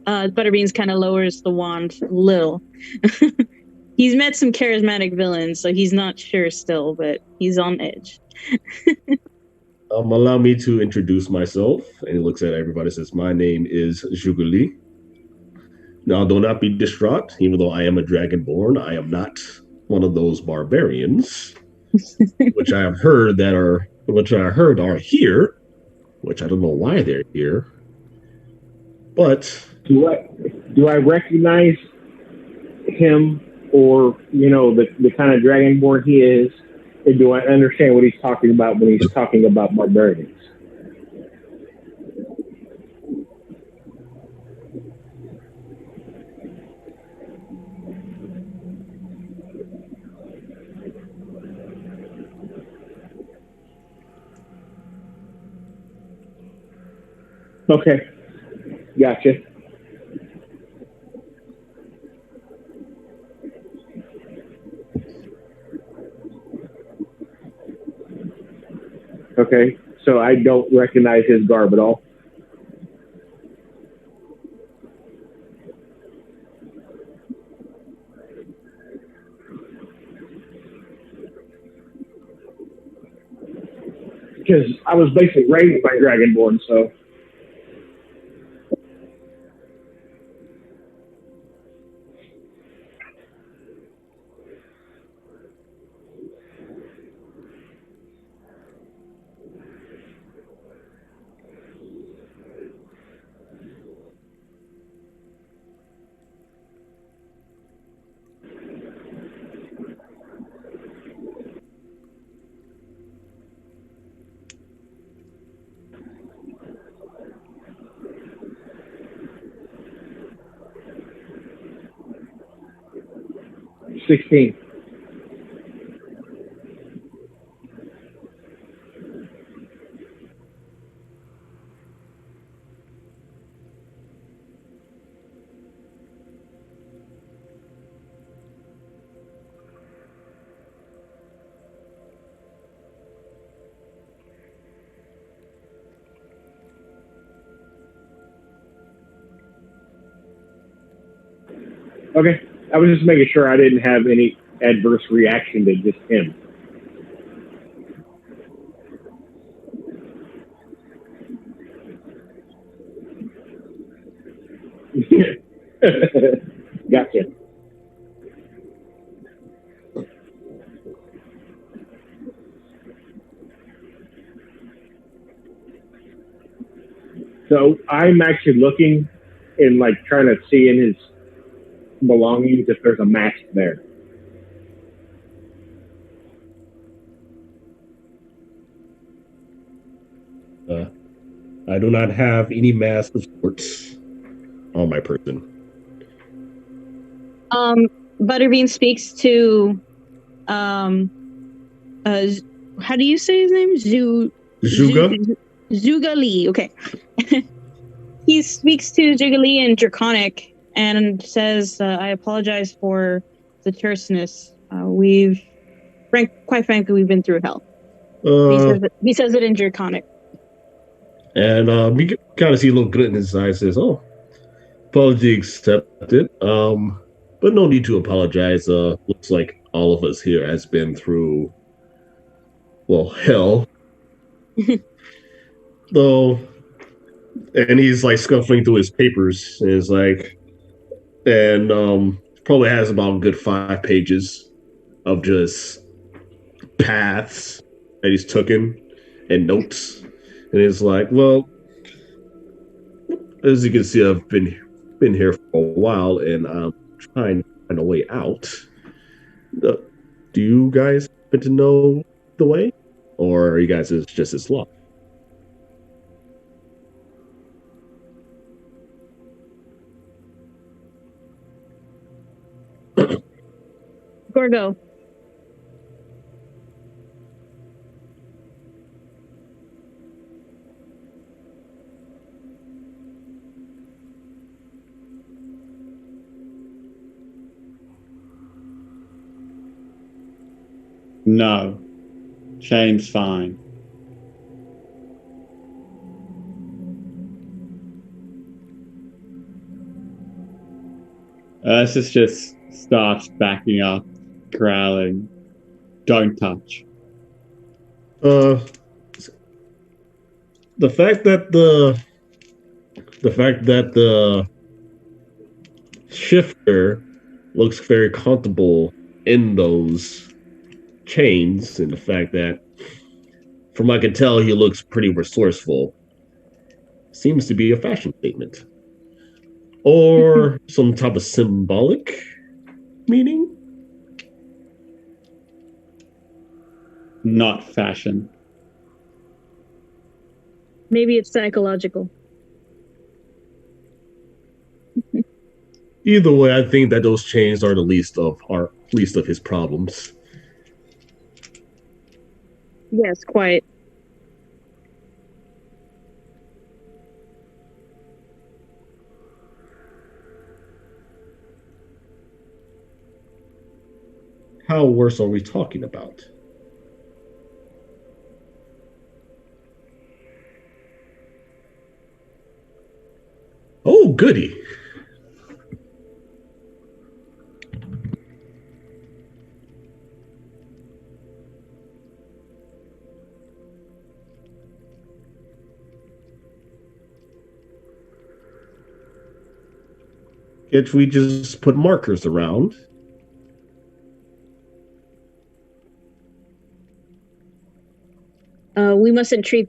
Butterbeans kind of lowers the wand a little. He's met some charismatic villains, so he's not sure still, but he's on edge. Allow me to introduce myself. And he looks at everybody and says, "My name is Zhuge Li. Now, do not be distraught. Even though I am a dragonborn, I am not one of those barbarians, which I heard are here, which I don't know why they're here. But do I recognize him, or the kind of dragonborn he is, or do I understand what he's talking about when he's talking about barbarians? Okay, gotcha. Okay, so I don't recognize his garb at all. Because I was basically raised by Dragonborn, so. $16. Okay. I was just making sure I didn't have any adverse reaction to just him. Gotcha. So I'm actually looking and trying to see in his belongings if there's a mask there. I do not have any mask of sorts on my person. Butterbean speaks to how do you say his name? Zhuge Li. Okay. He speaks to Zhuge Li in Draconic and says, "I apologize for the terseness. Quite frankly, we've been through hell." He says it in Draconic. And we can kind of see a little grit in his eyes. Says, "Oh, apology accepted. But no need to apologize. Looks like all of us here has been through, well, hell." Though, and he's scuffling through his papers. And is probably has about a good 5 pages of just paths that he's taken and notes. And he's like, "Well, as you can see, I've been here for a while, and I'm trying to find a way out. Do you guys happen to know the way, or are you guys just as lost?" Score go. No. Chain's fine. Ursus just starts backing up, growling. Don't touch. The fact that the shifter looks very comfortable in those chains, and the fact that, from what I can tell, he looks pretty resourceful, seems to be a fashion statement. Or some type of symbolic meaning? Not fashion. Maybe it's psychological. Either way, I think that those chains are the least of his problems. Yes, quite. How worse are we talking about? Oh, goody. If we just put markers around. We mustn't treat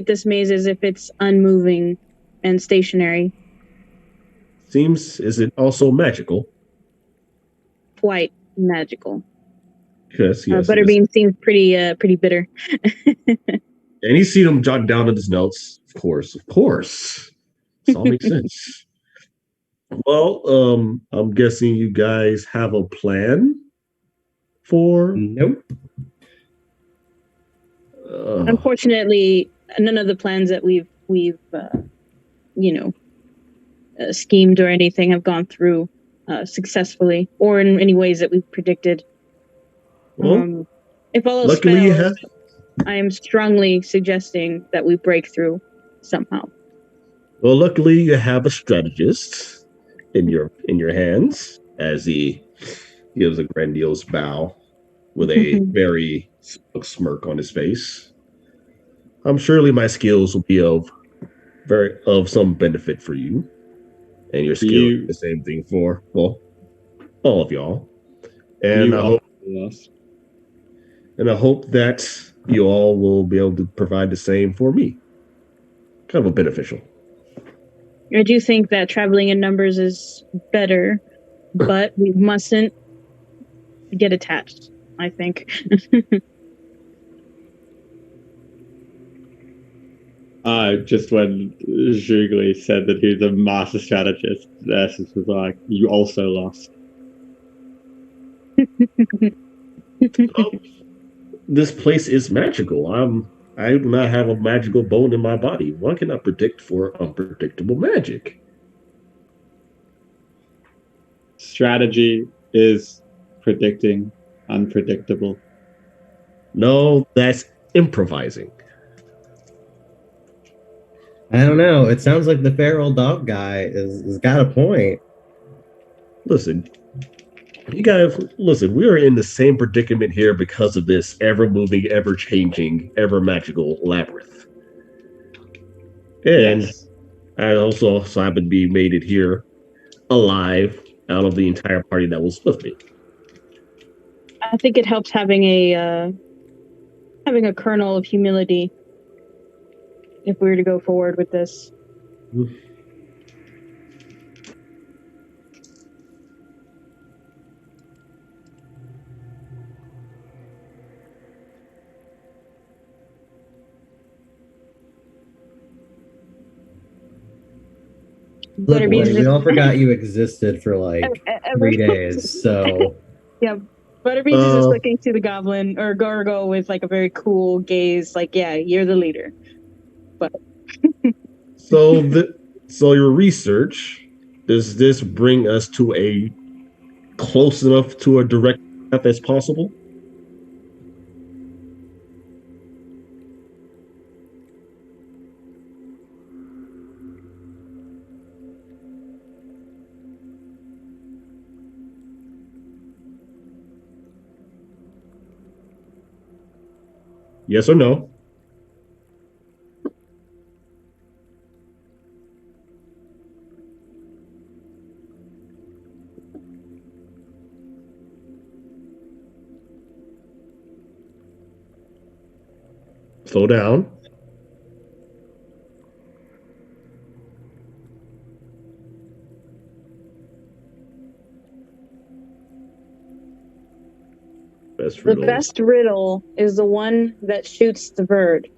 this maze as if it's unmoving and stationary. Is it also magical? Quite magical. Yes. Butterbean seems pretty bitter. And you see him jot down in his notes. Of course. This all makes sense. Well, I'm guessing you guys have a plan for. Nope. Unfortunately, none of the plans that we've schemed or anything have gone through successfully, or in any ways that we've predicted. Well, if all else fails, I am strongly suggesting that we break through somehow. Well, luckily you have a strategist in your hands, as he gives a grandiose bow with a very smirk on his face. Surely my skills will be of some benefit for you, and your skills the same thing for all of y'all. And I hope that you all will be able to provide the same for me. Kind of a beneficial. I do think that traveling in numbers is better, but we mustn't get attached, I think. Just when Zhuge Li said that he was a master strategist, Ursus was like, you also lost. This place is magical. I do not have a magical bone in my body. One cannot predict for unpredictable magic. Strategy is predicting unpredictable. No, that's improvising. I don't know. It sounds like the feral dog guy has got a point. Listen, you guys, we are in the same predicament here because of this ever-moving, ever-changing, ever-magical labyrinth. And yes. I also happen to be made it here alive out of the entire party that was with me. I think it helps having a kernel of humility if we were to go forward with this. Look, we all forgot you existed for like 3 days, so Yeah, Butterbeans is just looking to the goblin or gargoyle with like a very cool gaze, like, yeah, you're the leader. But so your research, does this bring us to a close enough to a direct path as possible? Yes or no? Slow down. the best riddle is the one that shoots the bird.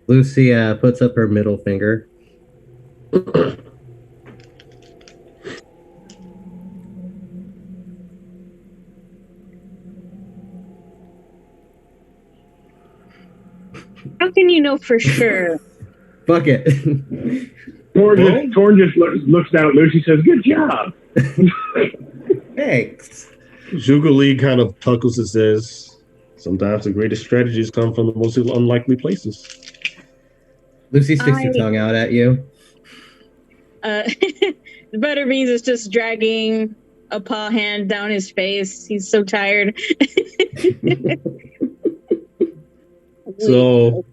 Lucy puts up her middle finger. How can you know for sure? Fuck it. Thorn just looks down at Lucy, says, "Good job." Thanks. Zhuge Li kind of chuckles and says, "Sometimes the greatest strategies come from the most unlikely places." Lucy sticks her tongue out at you. Butterbeans is just dragging a paw hand down his face. He's so tired. So,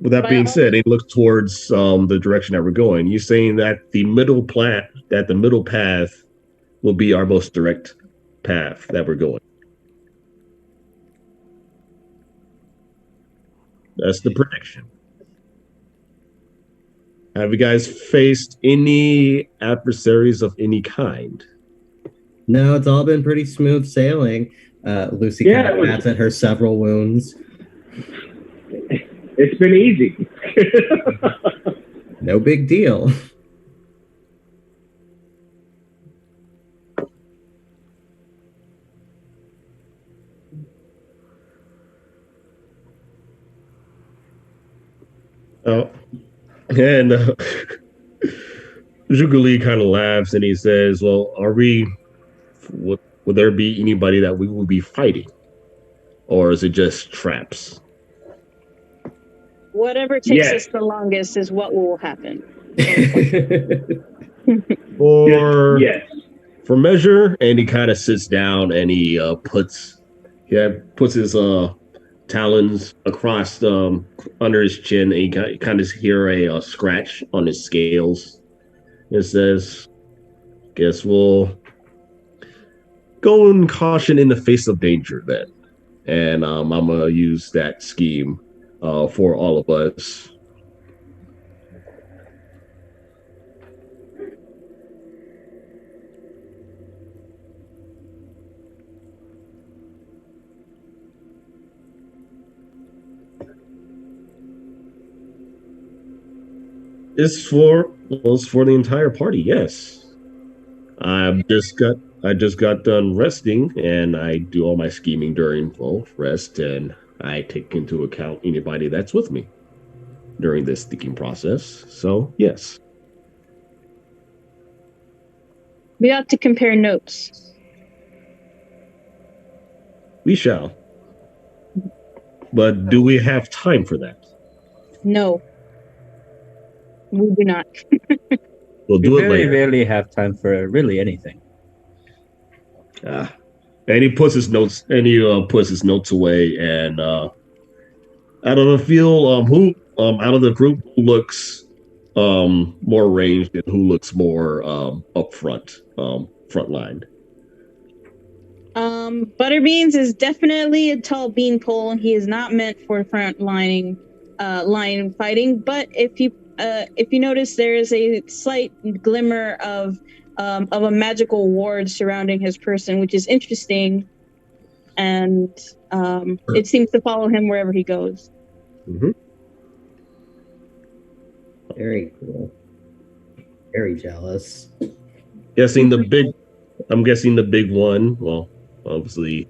with that being said, he looks towards the direction that we're going. You're saying that the middle path will be our most direct path that we're going. That's the prediction. Have you guys faced any adversaries of any kind? No, it's all been pretty smooth sailing. Lucy kind of pats at her several wounds. It's been easy. No big deal. Oh, and Zhuge Li kind of laughs and he says, "Well, would there be anybody that we will be fighting? Or is it just traps?" Whatever takes us the longest is what will happen. For measure, and he kind of sits down and he puts his talons across under his chin, and you kind of hear a scratch on his scales. It says, "Guess we'll go in caution in the face of danger then." And I'm gonna use that scheme for all of us. It's for the entire party. Yes, I just got done resting, and I do all my scheming during rest, and I take into account anybody that's with me during this thinking process. So yes, we ought to compare notes. We shall. But do we have time for that? No. We do not. We'll do it later. We rarely have time for really anything. And he puts his notes away, and I don't know, feel who out of the group who looks more ranged and who looks more up front, frontline. Butterbeans is definitely a tall beanpole. He is not meant for line fighting. But if you notice, there is a slight glimmer of a magical ward surrounding his person, which is interesting, and it seems to follow him wherever he goes. Mm-hmm. Very cool. Very jealous. guessing the big. I'm guessing the big one. Well, obviously,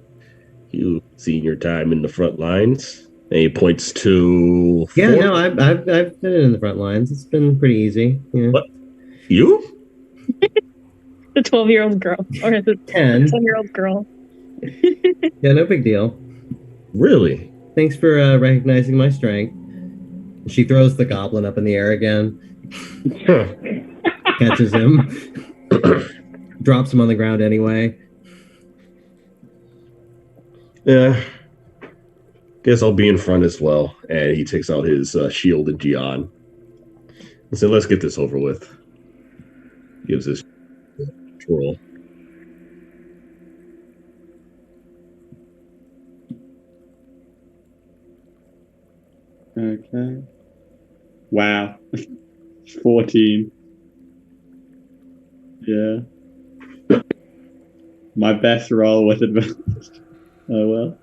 you seen your time in the front lines, and he points to. Yeah, Thorn. no, I've been in the front lines. It's been pretty easy. Yeah. What? You? The 12-year-old girl or the 10. 10-year-old girl. Yeah, no big deal. Really? Thanks for recognizing my strength. She throws the goblin up in the air again. Huh. Catches him. Drops him on the ground anyway. Yeah. Guess I'll be in front as well. And he takes out his shield and G.O.N. and said, "Let's get this over with." Gives his twirl. Okay. Wow. 14. Yeah. My best roll with advantage. Oh well.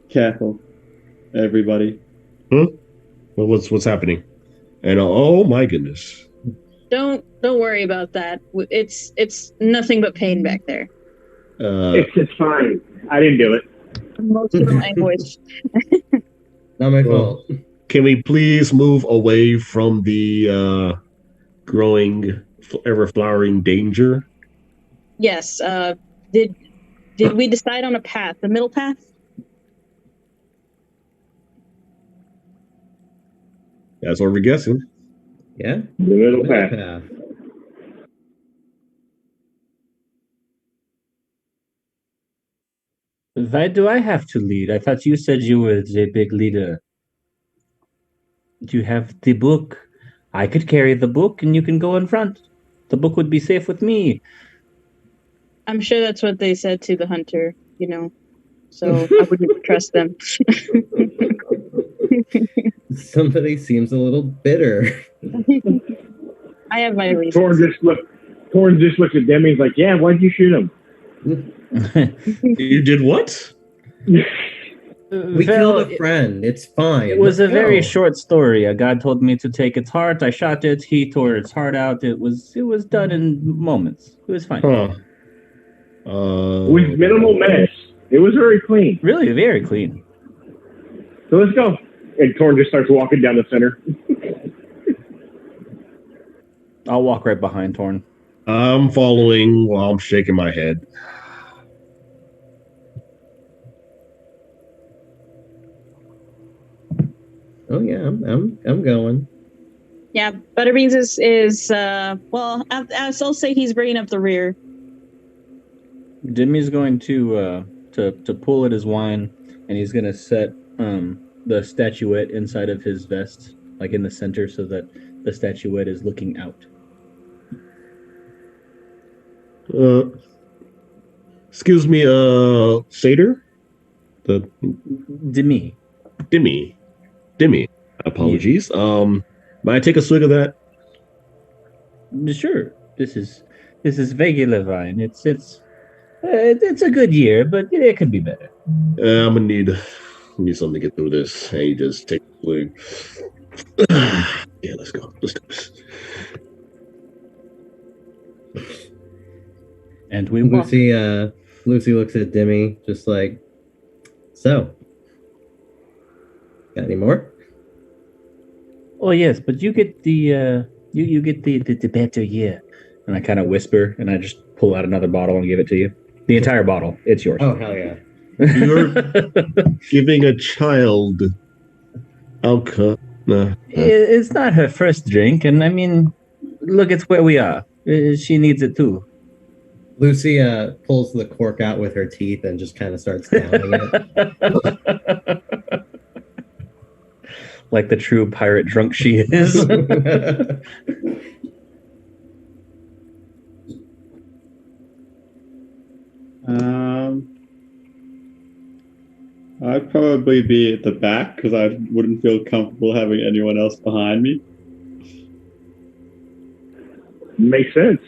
Careful, everybody. Well, what's happening? And oh my goodness. Don't worry about that. It's nothing but pain back there. It's fine. I didn't do it. Emotional anguish. Not my fault. Can we please move away from the growing, ever flowering danger? Yes. Did we decide on a path? The middle path? That's what we're guessing. Yeah? The middle path. Why do I have to lead? I thought you said you were the big leader. You have the book. I could carry the book and you can go in front. The book would be safe with me. I'm sure that's what they said to the hunter, so I wouldn't trust them. Somebody seems a little bitter. I have my reasons. Thorn just looks at Demi. He's like, "Yeah, why'd you shoot him?" You did what? We killed a friend. It's fine. It was a very short story. A god told me to take its heart. I shot it. He tore its heart out. It was done in moments. It was fine. Huh. With minimal mess. It was very clean. Really, very clean. So let's go. And Thorn just starts walking down the center. I'll walk right behind Thorn. I'm following while I'm shaking my head. Oh yeah, I'm going. Yeah, Butterbeans is well, I'll say he's bringing up the rear. Dimi's going to pull at his wine, and he's going to set the statuette inside of his vest, like in the center, so that the statuette is looking out. Excuse me, Satyr? Dimi. Apologies. May I take a swig of that? Sure. This is regular wine. It's a good year, but it could be better. I'm gonna need something to get through this. And you just take a swig. Yeah, let's go. Let's do this. And we walk. Lucy looks at Dimi, just like, so. Got any more? Oh yes, but you get the you get the better year. And I kind of whisper, and I just pull out another bottle and give it to you. The entire bottle. It's yours. Oh hell yeah! You're giving a child alcohol. It's not her first drink, and I mean, look, it's where we are. She needs it too. Lucy pulls the cork out with her teeth and just kind of starts downing it. like the true pirate drunk she is. I'd probably be at the back because I wouldn't feel comfortable having anyone else behind me. Makes sense.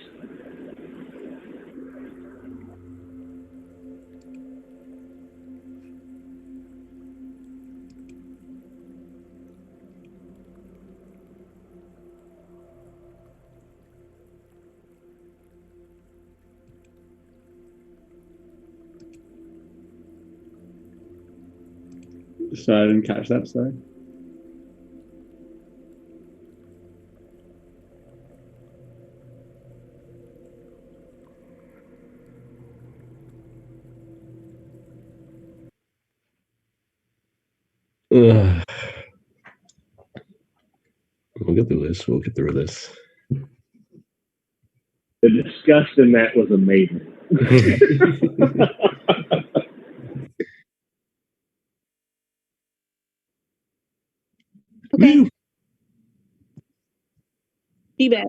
So I didn't catch that, sorry. Ugh. We'll get through this. We'll get through this. The disgust in that was amazing. Okay. Be back.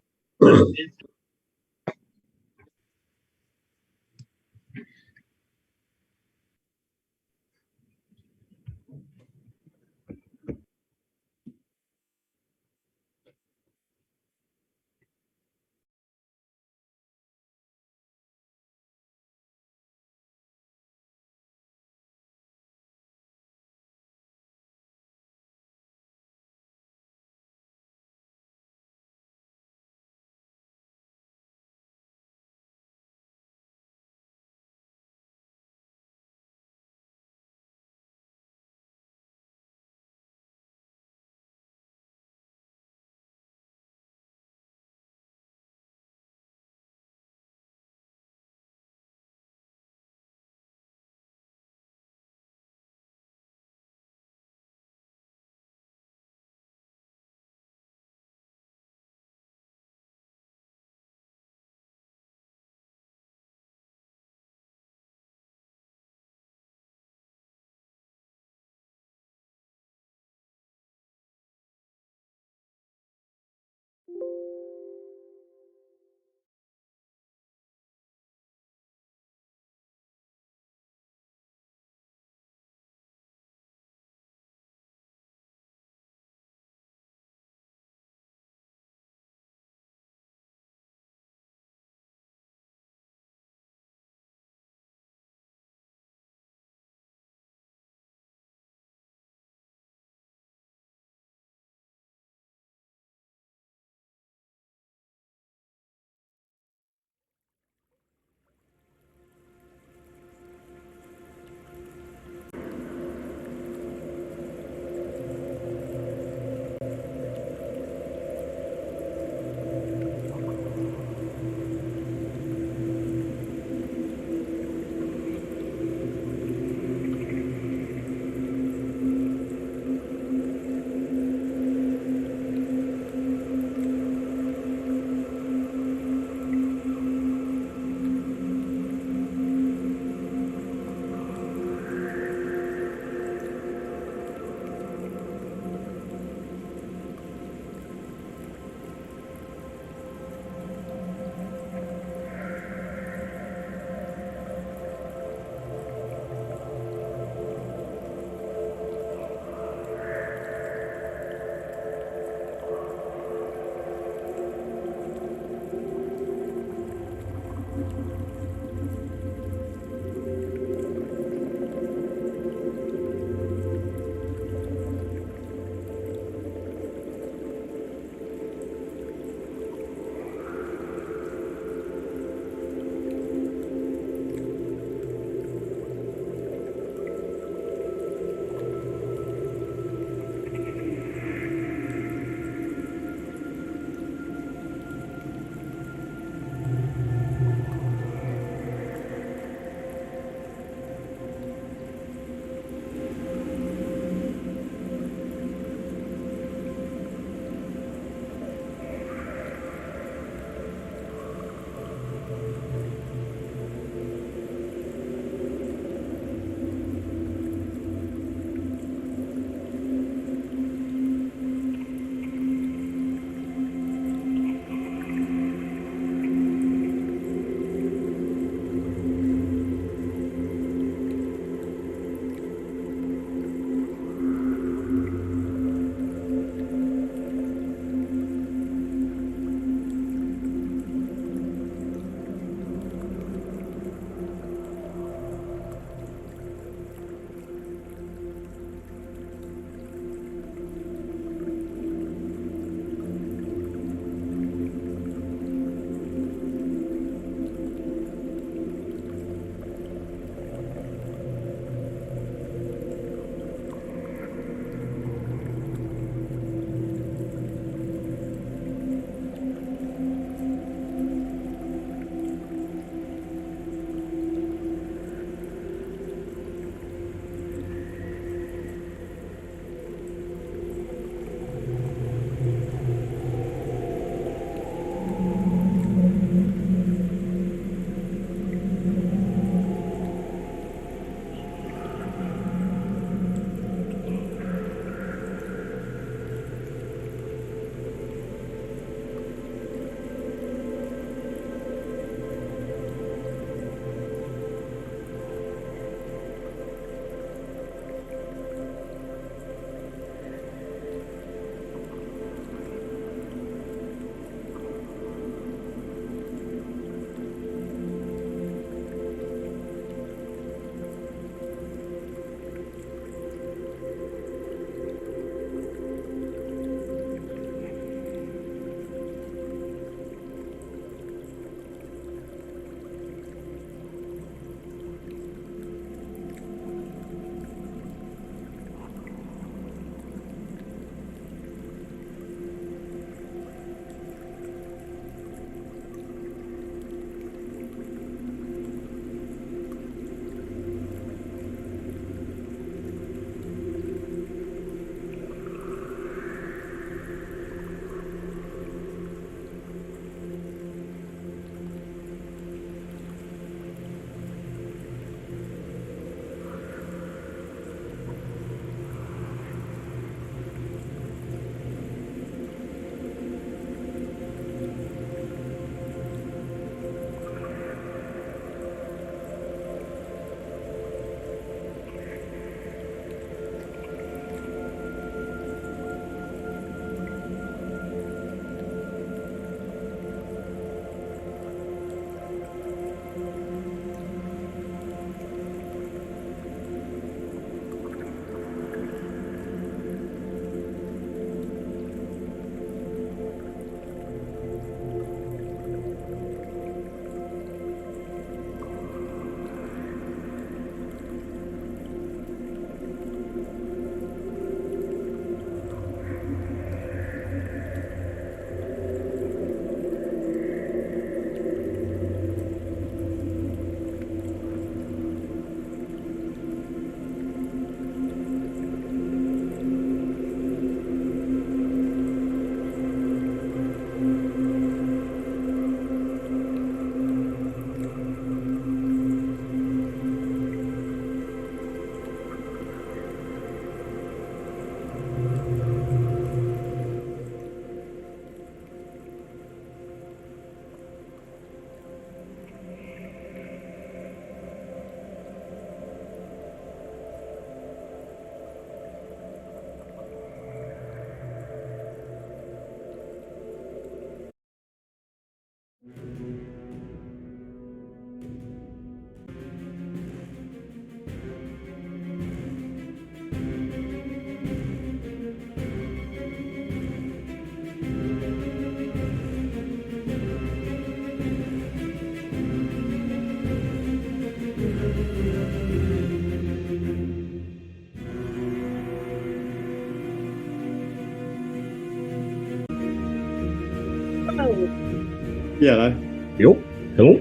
Yeah. Yo. Hello.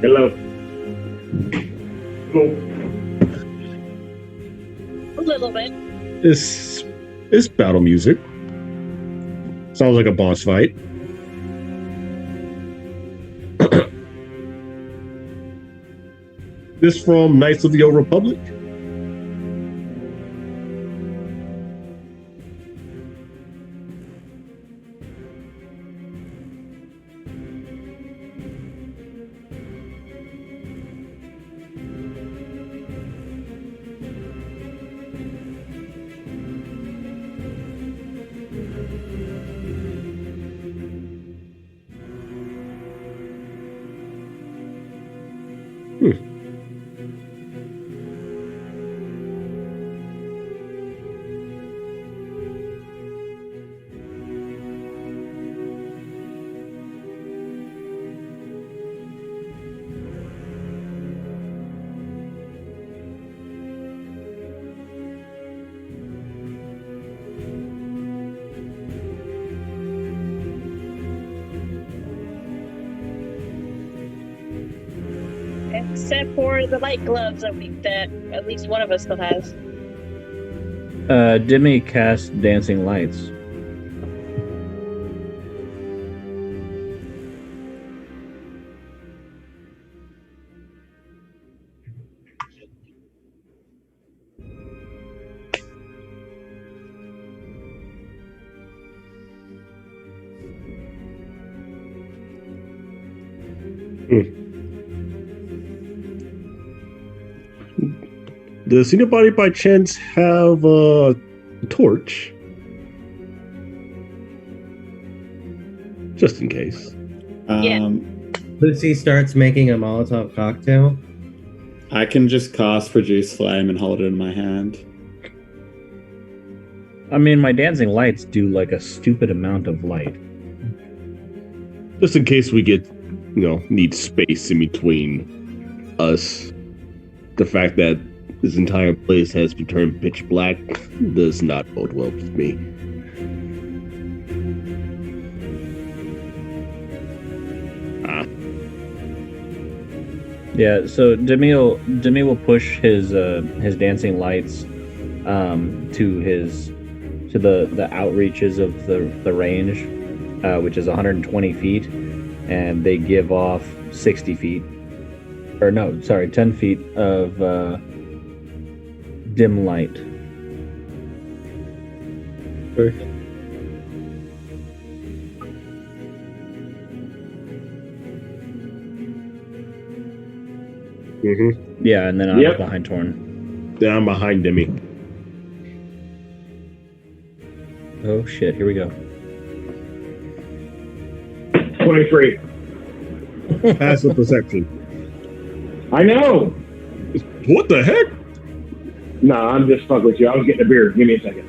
Hello. Hello. A little bit. It's battle music. Sounds like a boss fight. This from Knights of the Old Republic. Except for the light gloves that at least one of us still has. Dimi cast dancing lights. Does anybody by chance have a torch? Just in case. Lucy starts making a Molotov cocktail. I can just cast Produce Flame and hold it in my hand. I mean, my dancing lights do like a stupid amount of light. Just in case we get, need space in between us. The fact that this entire place has been turned pitch black does not bode well with me. Yeah, so Dimi will push his dancing lights to the outreaches of the range, which is 120 feet, and they give off 60 feet. Or no, sorry, 10 feet of dim light. Okay. Mm-hmm. Yeah, and then I'm behind Thorn. Then I'm behind Dimi. Oh shit, here we go. 23. Passive perception. I know. What the heck? No, I'm just fucking with you. I was getting a beer. Give me a second.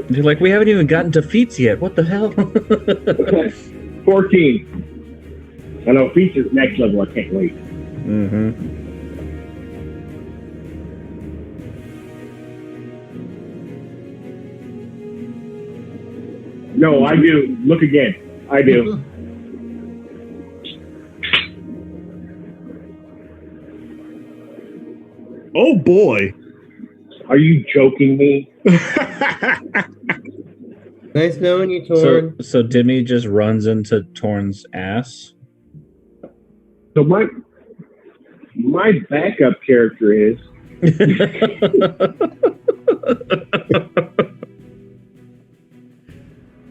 You're like, we haven't even gotten to feats yet. What the hell? 14. I know feats is next level. I can't wait. Mm-hmm. No, I do. Look again. I do. Oh boy. Are you joking me? Nice knowing you, Thorn. So Dimi just runs into Torn's ass. So my backup character is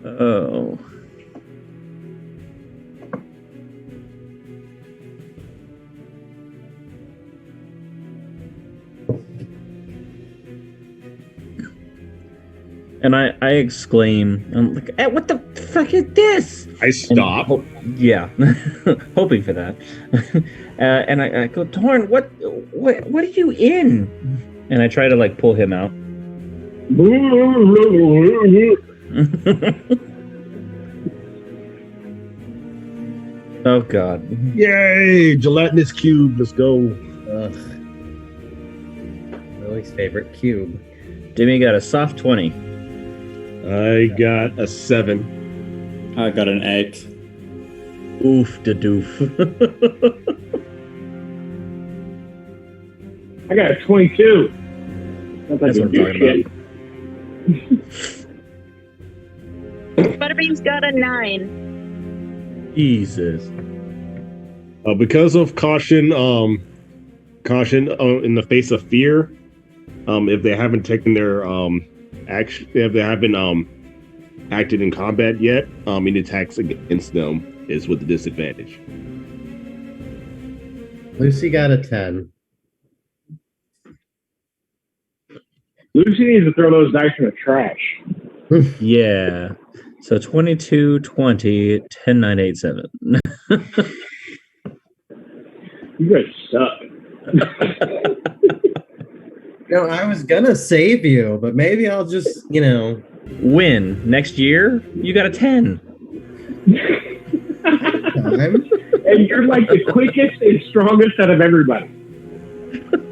Oh. And I exclaim, I'm like, hey, what the fuck is this? I stop. Yeah, hoping for that. And I go, Thorn, what are you in? And I try to like pull him out. Oh God! Yay! Gelatinous cube. Let's go. Ugh. Lily's favorite cube. Dimi got a soft 20. I got a 7. I got an 8. Oof da doof. I got a 22. That's what I'm talking about. Butterbeans got a 9. Jesus. Because of caution in the face of fear, if they haven't taken their action, if they haven't acted in combat yet, any attacks against them is with a disadvantage. Lucy got a 10. Lucy needs to throw those dice in the trash. Yeah. So 22, 20, 10, 9, 8, 7. You guys suck. No, I was gonna save you, but maybe I'll just, Win. Next year, you got a 10. And you're like the quickest and strongest out of everybody.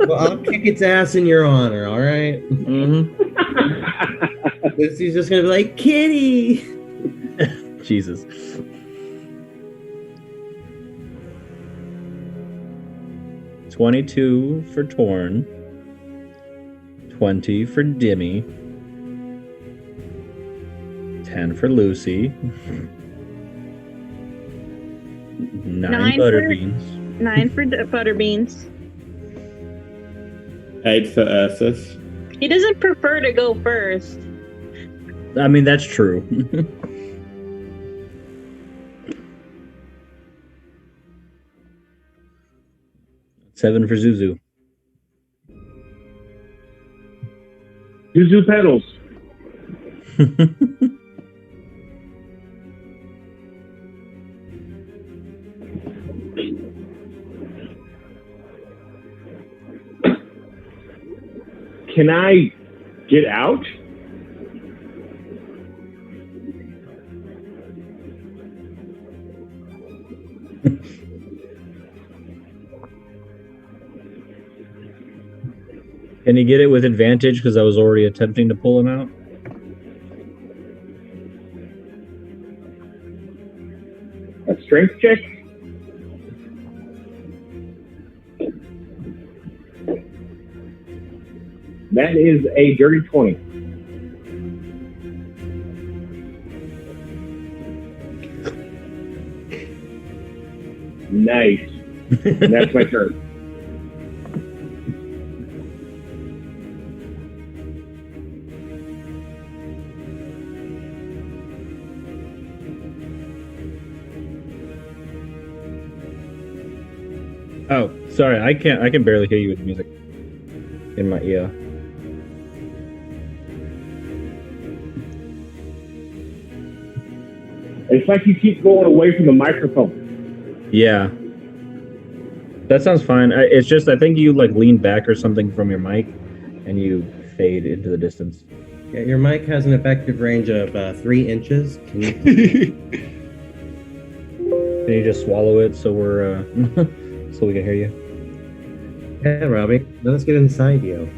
Well, I'll kick its ass in your honor, all right? Mm-hmm. Lucy's just gonna be like, Kitty! Jesus. $22 for Thorn. 20 for Dimi. 10 for Lucy. 9 Butterbeans. 9 for Butterbeans. 8 for Ursus. He doesn't prefer to go first. I mean, that's true. Seven for Zuzu. Zuzu pedals. Can I get out? Can you get it with advantage because I was already attempting to pull him out? A strength check? That is a dirty 20. Nice. And that's my turn. Oh, sorry, I can barely hear you with the music in my ear. It's like you keep going away from the microphone. Yeah. That sounds fine. It's just, I think you lean back or something from your mic and you fade into the distance. Yeah, your mic has an effective range of 3 inches. Can you... Can you just swallow it so we're so we can hear you? Yeah, Robbie. Let's get inside you.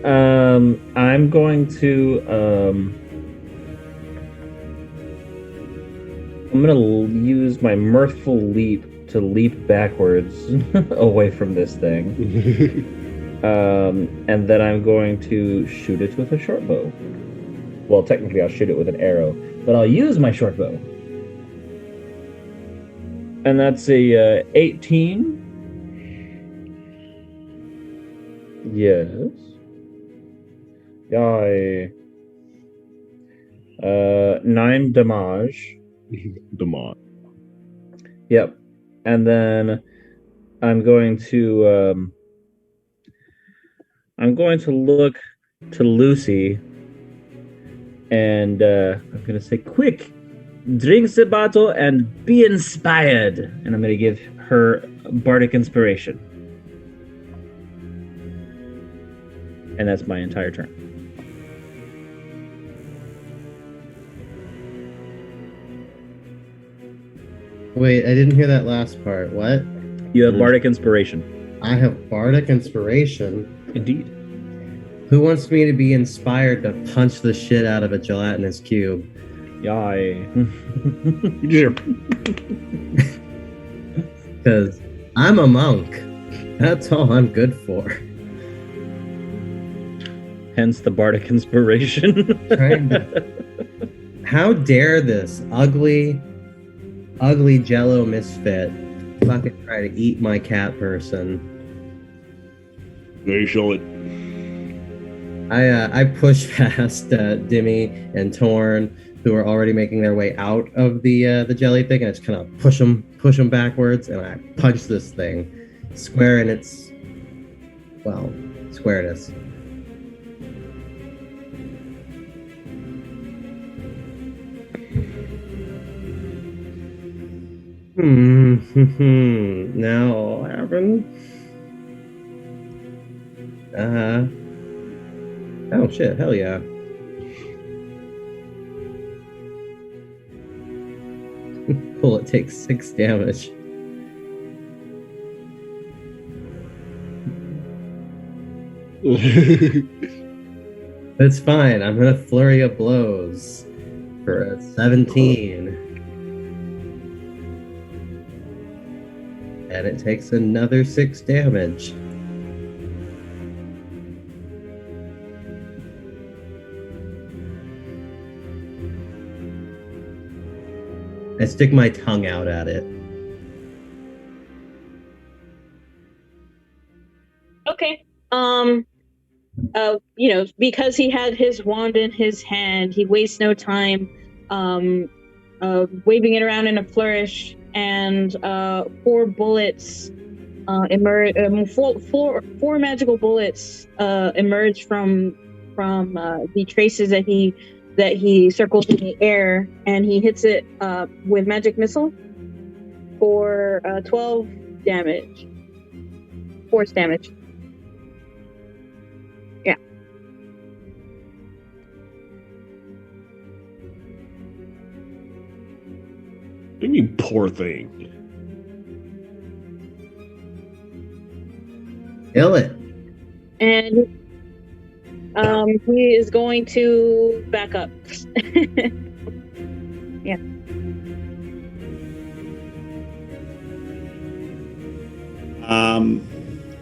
I'm going to I'm gonna use my mirthful leap to leap backwards away from this thing. And then I'm going to shoot it with a short bow. Well, technically I'll shoot it with an arrow, but I'll use my short bow. And that's a 18. Yes. Yeah. 9 damage. Damage. Yep. And then I'm going to look to Lucy and I'm gonna say, quick, drink the bottle and be inspired. And I'm gonna give her bardic inspiration. And that's my entire turn. Wait, I didn't hear that last part. What? You have bardic inspiration. I have bardic inspiration. Indeed. Who wants me to be inspired to punch the shit out of a gelatinous cube? Yay. Yeah. Because I'm a monk. That's all I'm good for. Hence the bardic inspiration. How dare this ugly Jello misfit fucking try to eat my cat person? They show it. I push past Dimi and Thorn, who are already making their way out of the jelly thing, and I just kind of push them backwards, and I punch this thing square in its squareness. Now what happened? Oh shit, hell yeah. Bullet takes 6 damage. It's fine. I'm gonna flurry of blows for a 17. And it takes another 6 damage. I stick my tongue out at it. Okay. Because he had his wand in his hand, he wastes no time waving it around in a flourish, and 4 bullets emerge. Four magical bullets emerge from the traces that he circles in the air, and he hits it with magic missile for 12 damage. Force damage. Yeah. What do you mean, poor thing? Kill it. And he is going to back up. Yeah.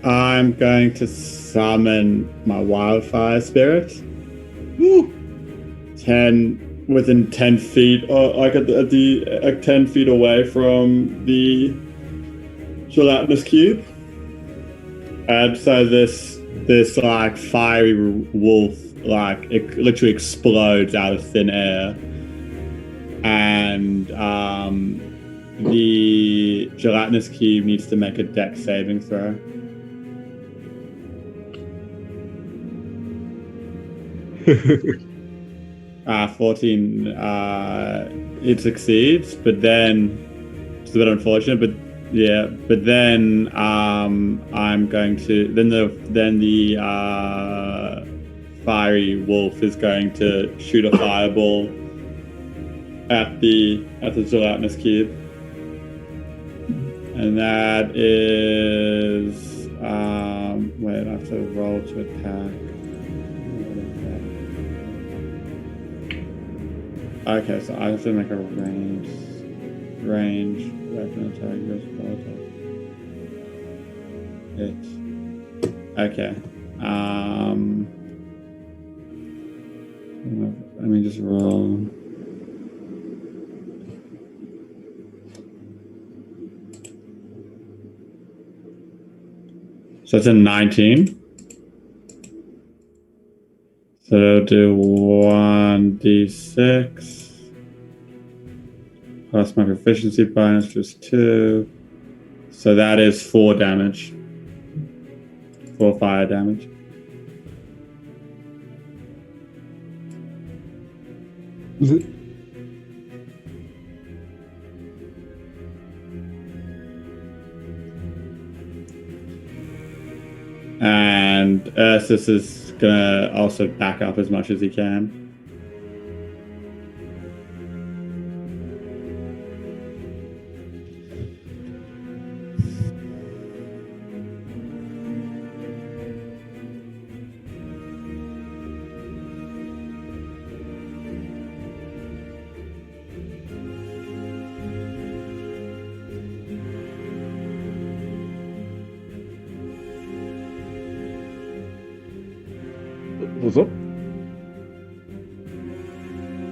I'm going to summon my wildfire spirit. Woo! Within 10 feet, or like at the 10 feet away from the gelatinous cube. And so this like fiery wolf, like it literally explodes out of thin air, and the gelatinous cube needs to make a dex saving throw. 14. It succeeds, but then it's a bit unfortunate. But then I'm going to then the fiery wolf is going to shoot a fireball at the gelatinous cube, and that is wait, I have to roll to attack. Okay, so I have to make a range weapon attack. Okay. Let me just roll. So it's a 19. So it'll do 1d6 plus my proficiency bonus plus 2. So that is 4 damage. 4 fire damage. And Ursus is gonna also back up as much as he can. What's up?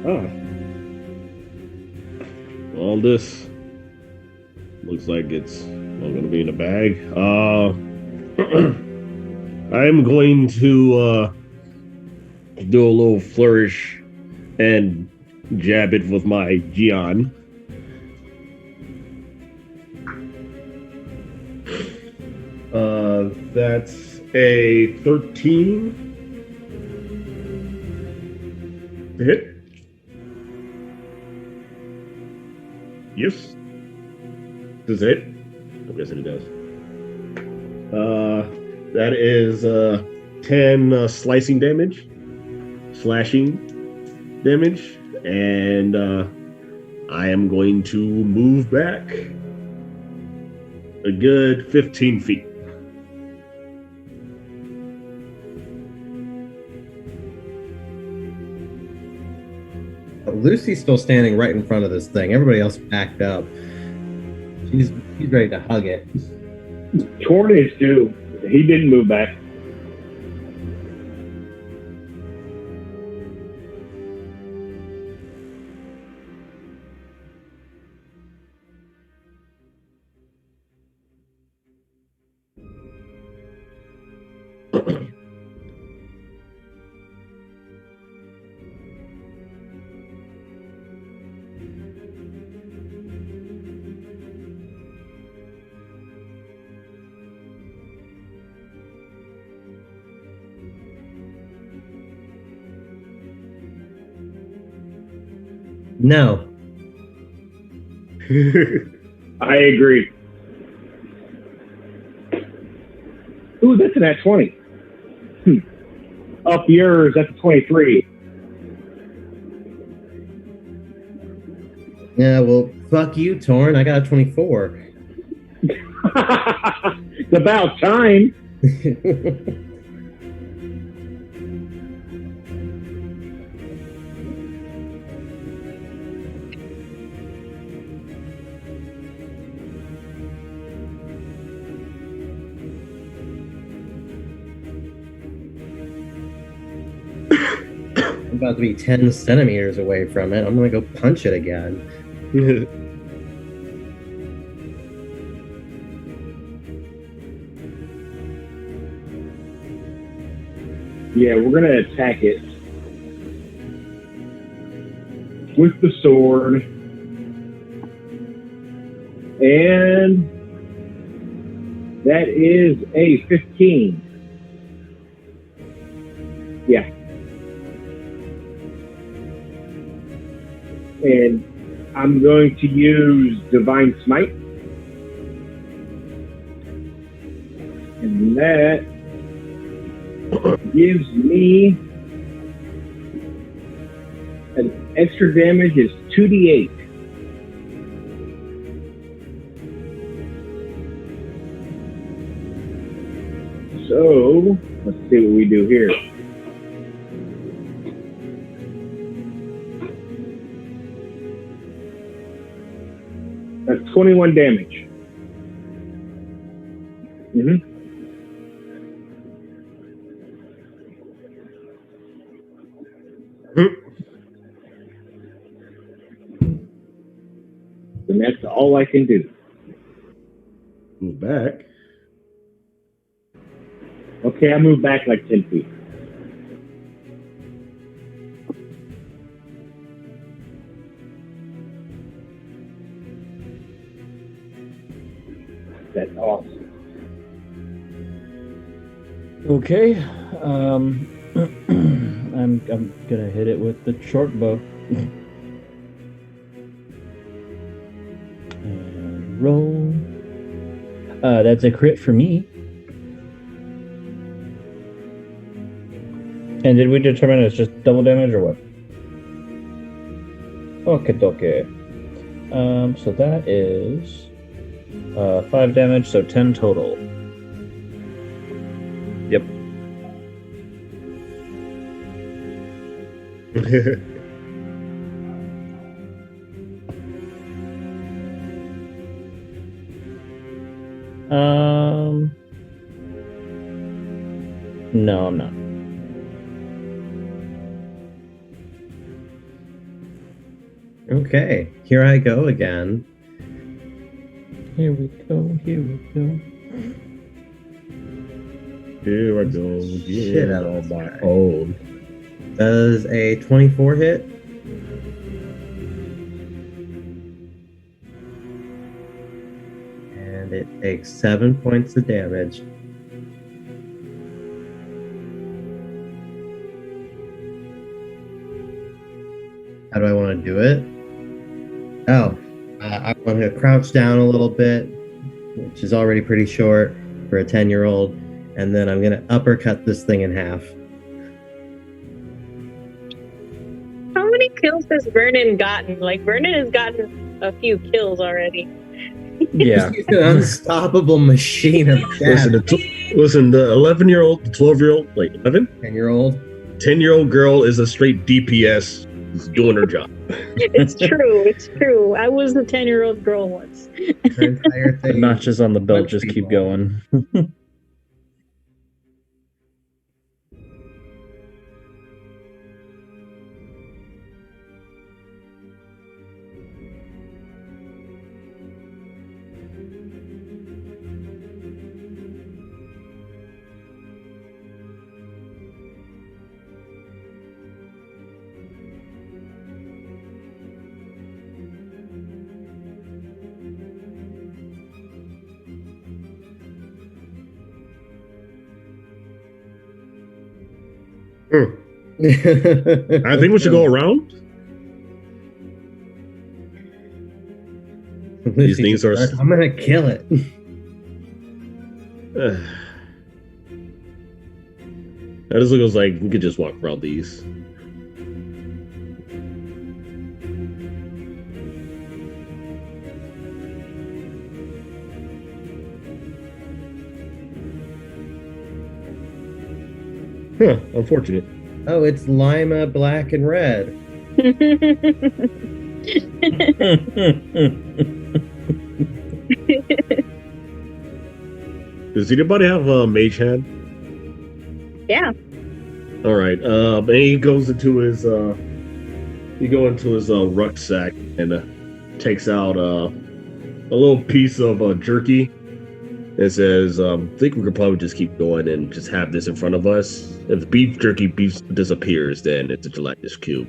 Ah. All this looks like it's not going to be in a bag. I'm going to do a little flourish and jab it with my G.O.N. That's a 13 to hit. Yes. Does it hit? I'm guessing it does. That is 10 slicing damage, slashing damage, and I am going to move back a good 15 feet. Lucy's still standing right in front of this thing. Everybody else backed up. She's ready to hug it. Thorn is too. He didn't move back. No. I agree. Ooh, that's an at 20. Up yours, that's a 23. Yeah, well, fuck you, Thorn. I got a 24. It's about time. I'm about to be 10 centimeters away from it. I'm gonna go punch it again. Yeah, we're going to attack it with the sword. And that is a 15. Yeah. And I'm going to use Divine Smite. And that gives me an extra damage is 2d8. So, let's see what we do here. That's 21 damage. Mm-hmm. And that's all I can do. Move back. Okay, I move back like 10 feet. That's awesome. Okay. I'm gonna hit it with the short bow. And roll. That's a crit for me. And did we determine it's just double damage or what? Okay. So that is 5 damage, so 10 total. Yep. No, I'm not. Okay, here I go again. Here we go. Here we go. Here I go Shit again out of on this my guy. own. Does a 24 hit? And it takes 7 points of damage. How do I want to do it? Oh, I want to crouch down a little bit, which is already pretty short for a 10-year-old, and then I'm going to uppercut this thing in half. How many kills has Vernon gotten? Like, Vernon has gotten a few kills already. Yeah. He's an unstoppable machine of death. Listen, the 11-year-old, the 12-year-old, like 11, 10-year-old. 10-year-old girl is a straight DPS. Is doing her job. It's true. It's true. I was the 10-year-old girl once. Her entire The thing. notches on the belt Punch just keep people. going. I think we should go around. These things are. I'm gonna kill it. That just looks like we could just walk around these. Huh, unfortunate. Oh, it's Lima, black and red. Does anybody have a mage hand? Yeah. All right. And he goes into his rucksack and takes out a little piece of jerky. It says, I think we could probably just keep going and just have this in front of us. If the beef disappears, then it's a gelatinous cube.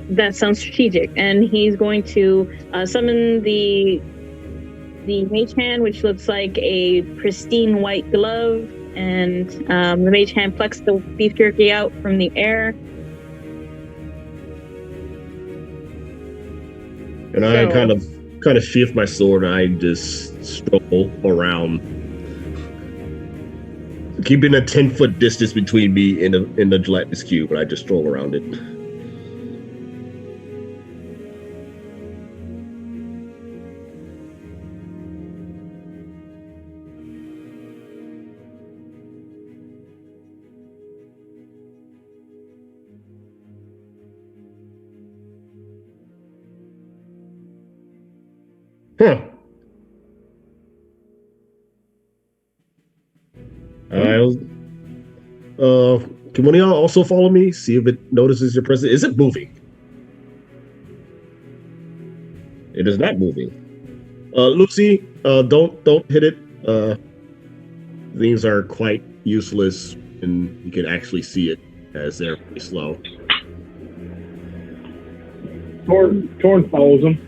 That sounds strategic. And he's going to summon the mage hand, which looks like a pristine white glove. And the mage hand plucks the beef jerky out from the air. And I kind of sheath my sword and I just stroll around, keeping a 10-foot distance between me and the gelatinous cube, and I just stroll around it. Huh. Can one of y'all also follow me? See if it notices your presence. Is it moving? It is not moving. Lucy, don't hit it. Things are quite useless, and you can actually see it as they're pretty slow. Thorn follows him.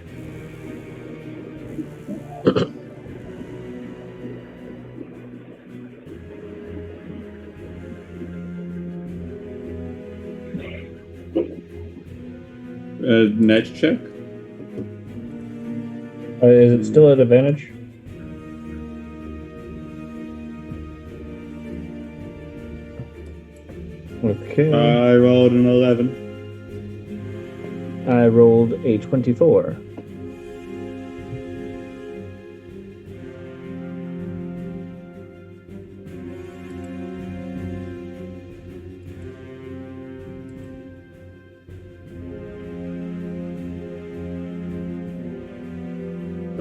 Net check. Is it still at advantage? Okay. I rolled an 11. I rolled a 24.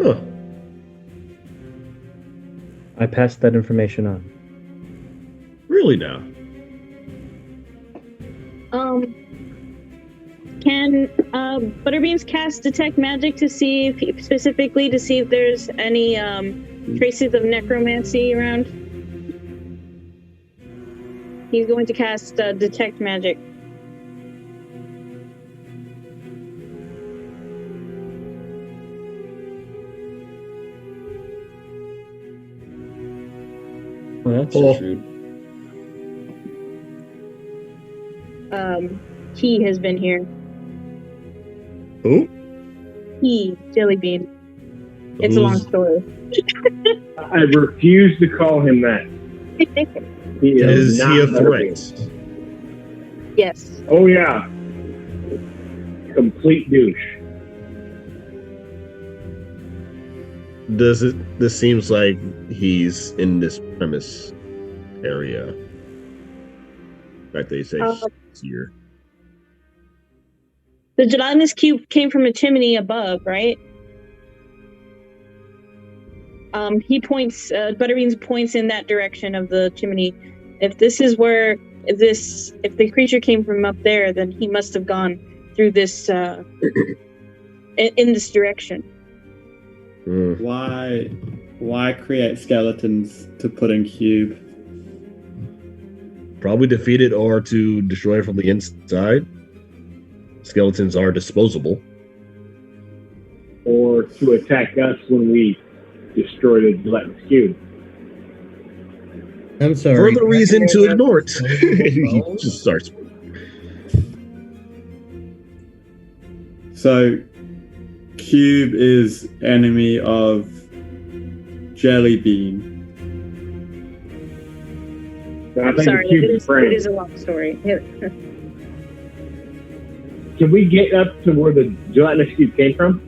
Huh. I passed that information on. Really now? Can Butterbeans cast detect magic to see if there's any traces of necromancy around? He's going to cast detect magic. Well, that's just rude. He has been here. Who? He, Jellybean. It's a long story. I refuse to call him that. He Is not he a Butterbeans. threat? Yes. Oh yeah. Complete douche. This seems like he's in this premise area. Like they say here. The gelatinous cube came from a chimney above, right? He points. Butterbeans points in that direction of the chimney. If this is where if the creature came from up there, then he must have gone through this in this direction. Why create skeletons to put in cube? Probably defeat it or to destroy it from the inside. Skeletons are disposable. Or to attack us when we destroy the gelatinous cube. I'm sorry. Further reason to ignore it. He just starts. So, cube is enemy of Jellybean. I think Sorry, the cube it is friend. is a long story. Can we get up to where the gelatinous cube came from?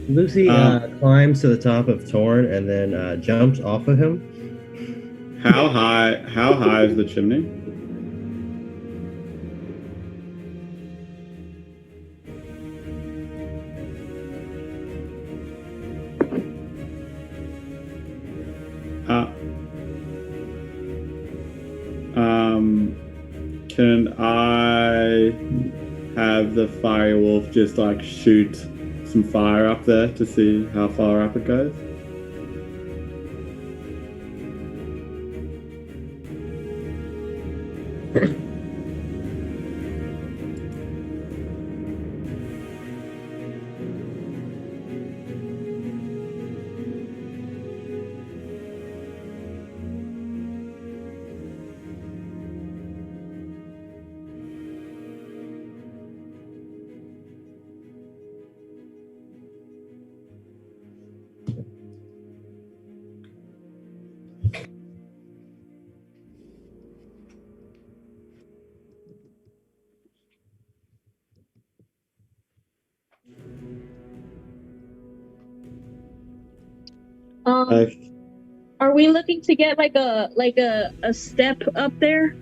Lucy climbs to the top of Thorn and then jumps off of him. How high is the chimney? Can I have the fire wolf just like shoot some fire up there to see how far up it goes? Are we looking to get like a step up there?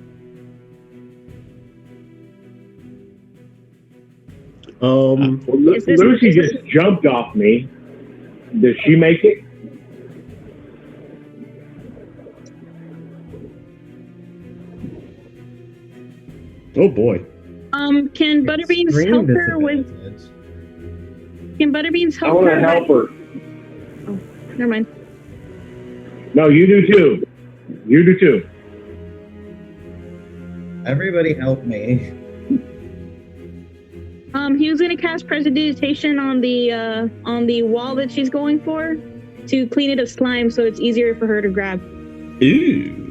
Lucy just jumped off me. Does she make it? Oh boy. Can Butterbeans help her with? Can Butterbeans help her? I want to help her. Oh, never mind. No, you do too. You do too. Everybody help me. He was gonna cast Prestidigitation on the wall that she's going for to clean it of slime, so it's easier for her to grab. Ooh.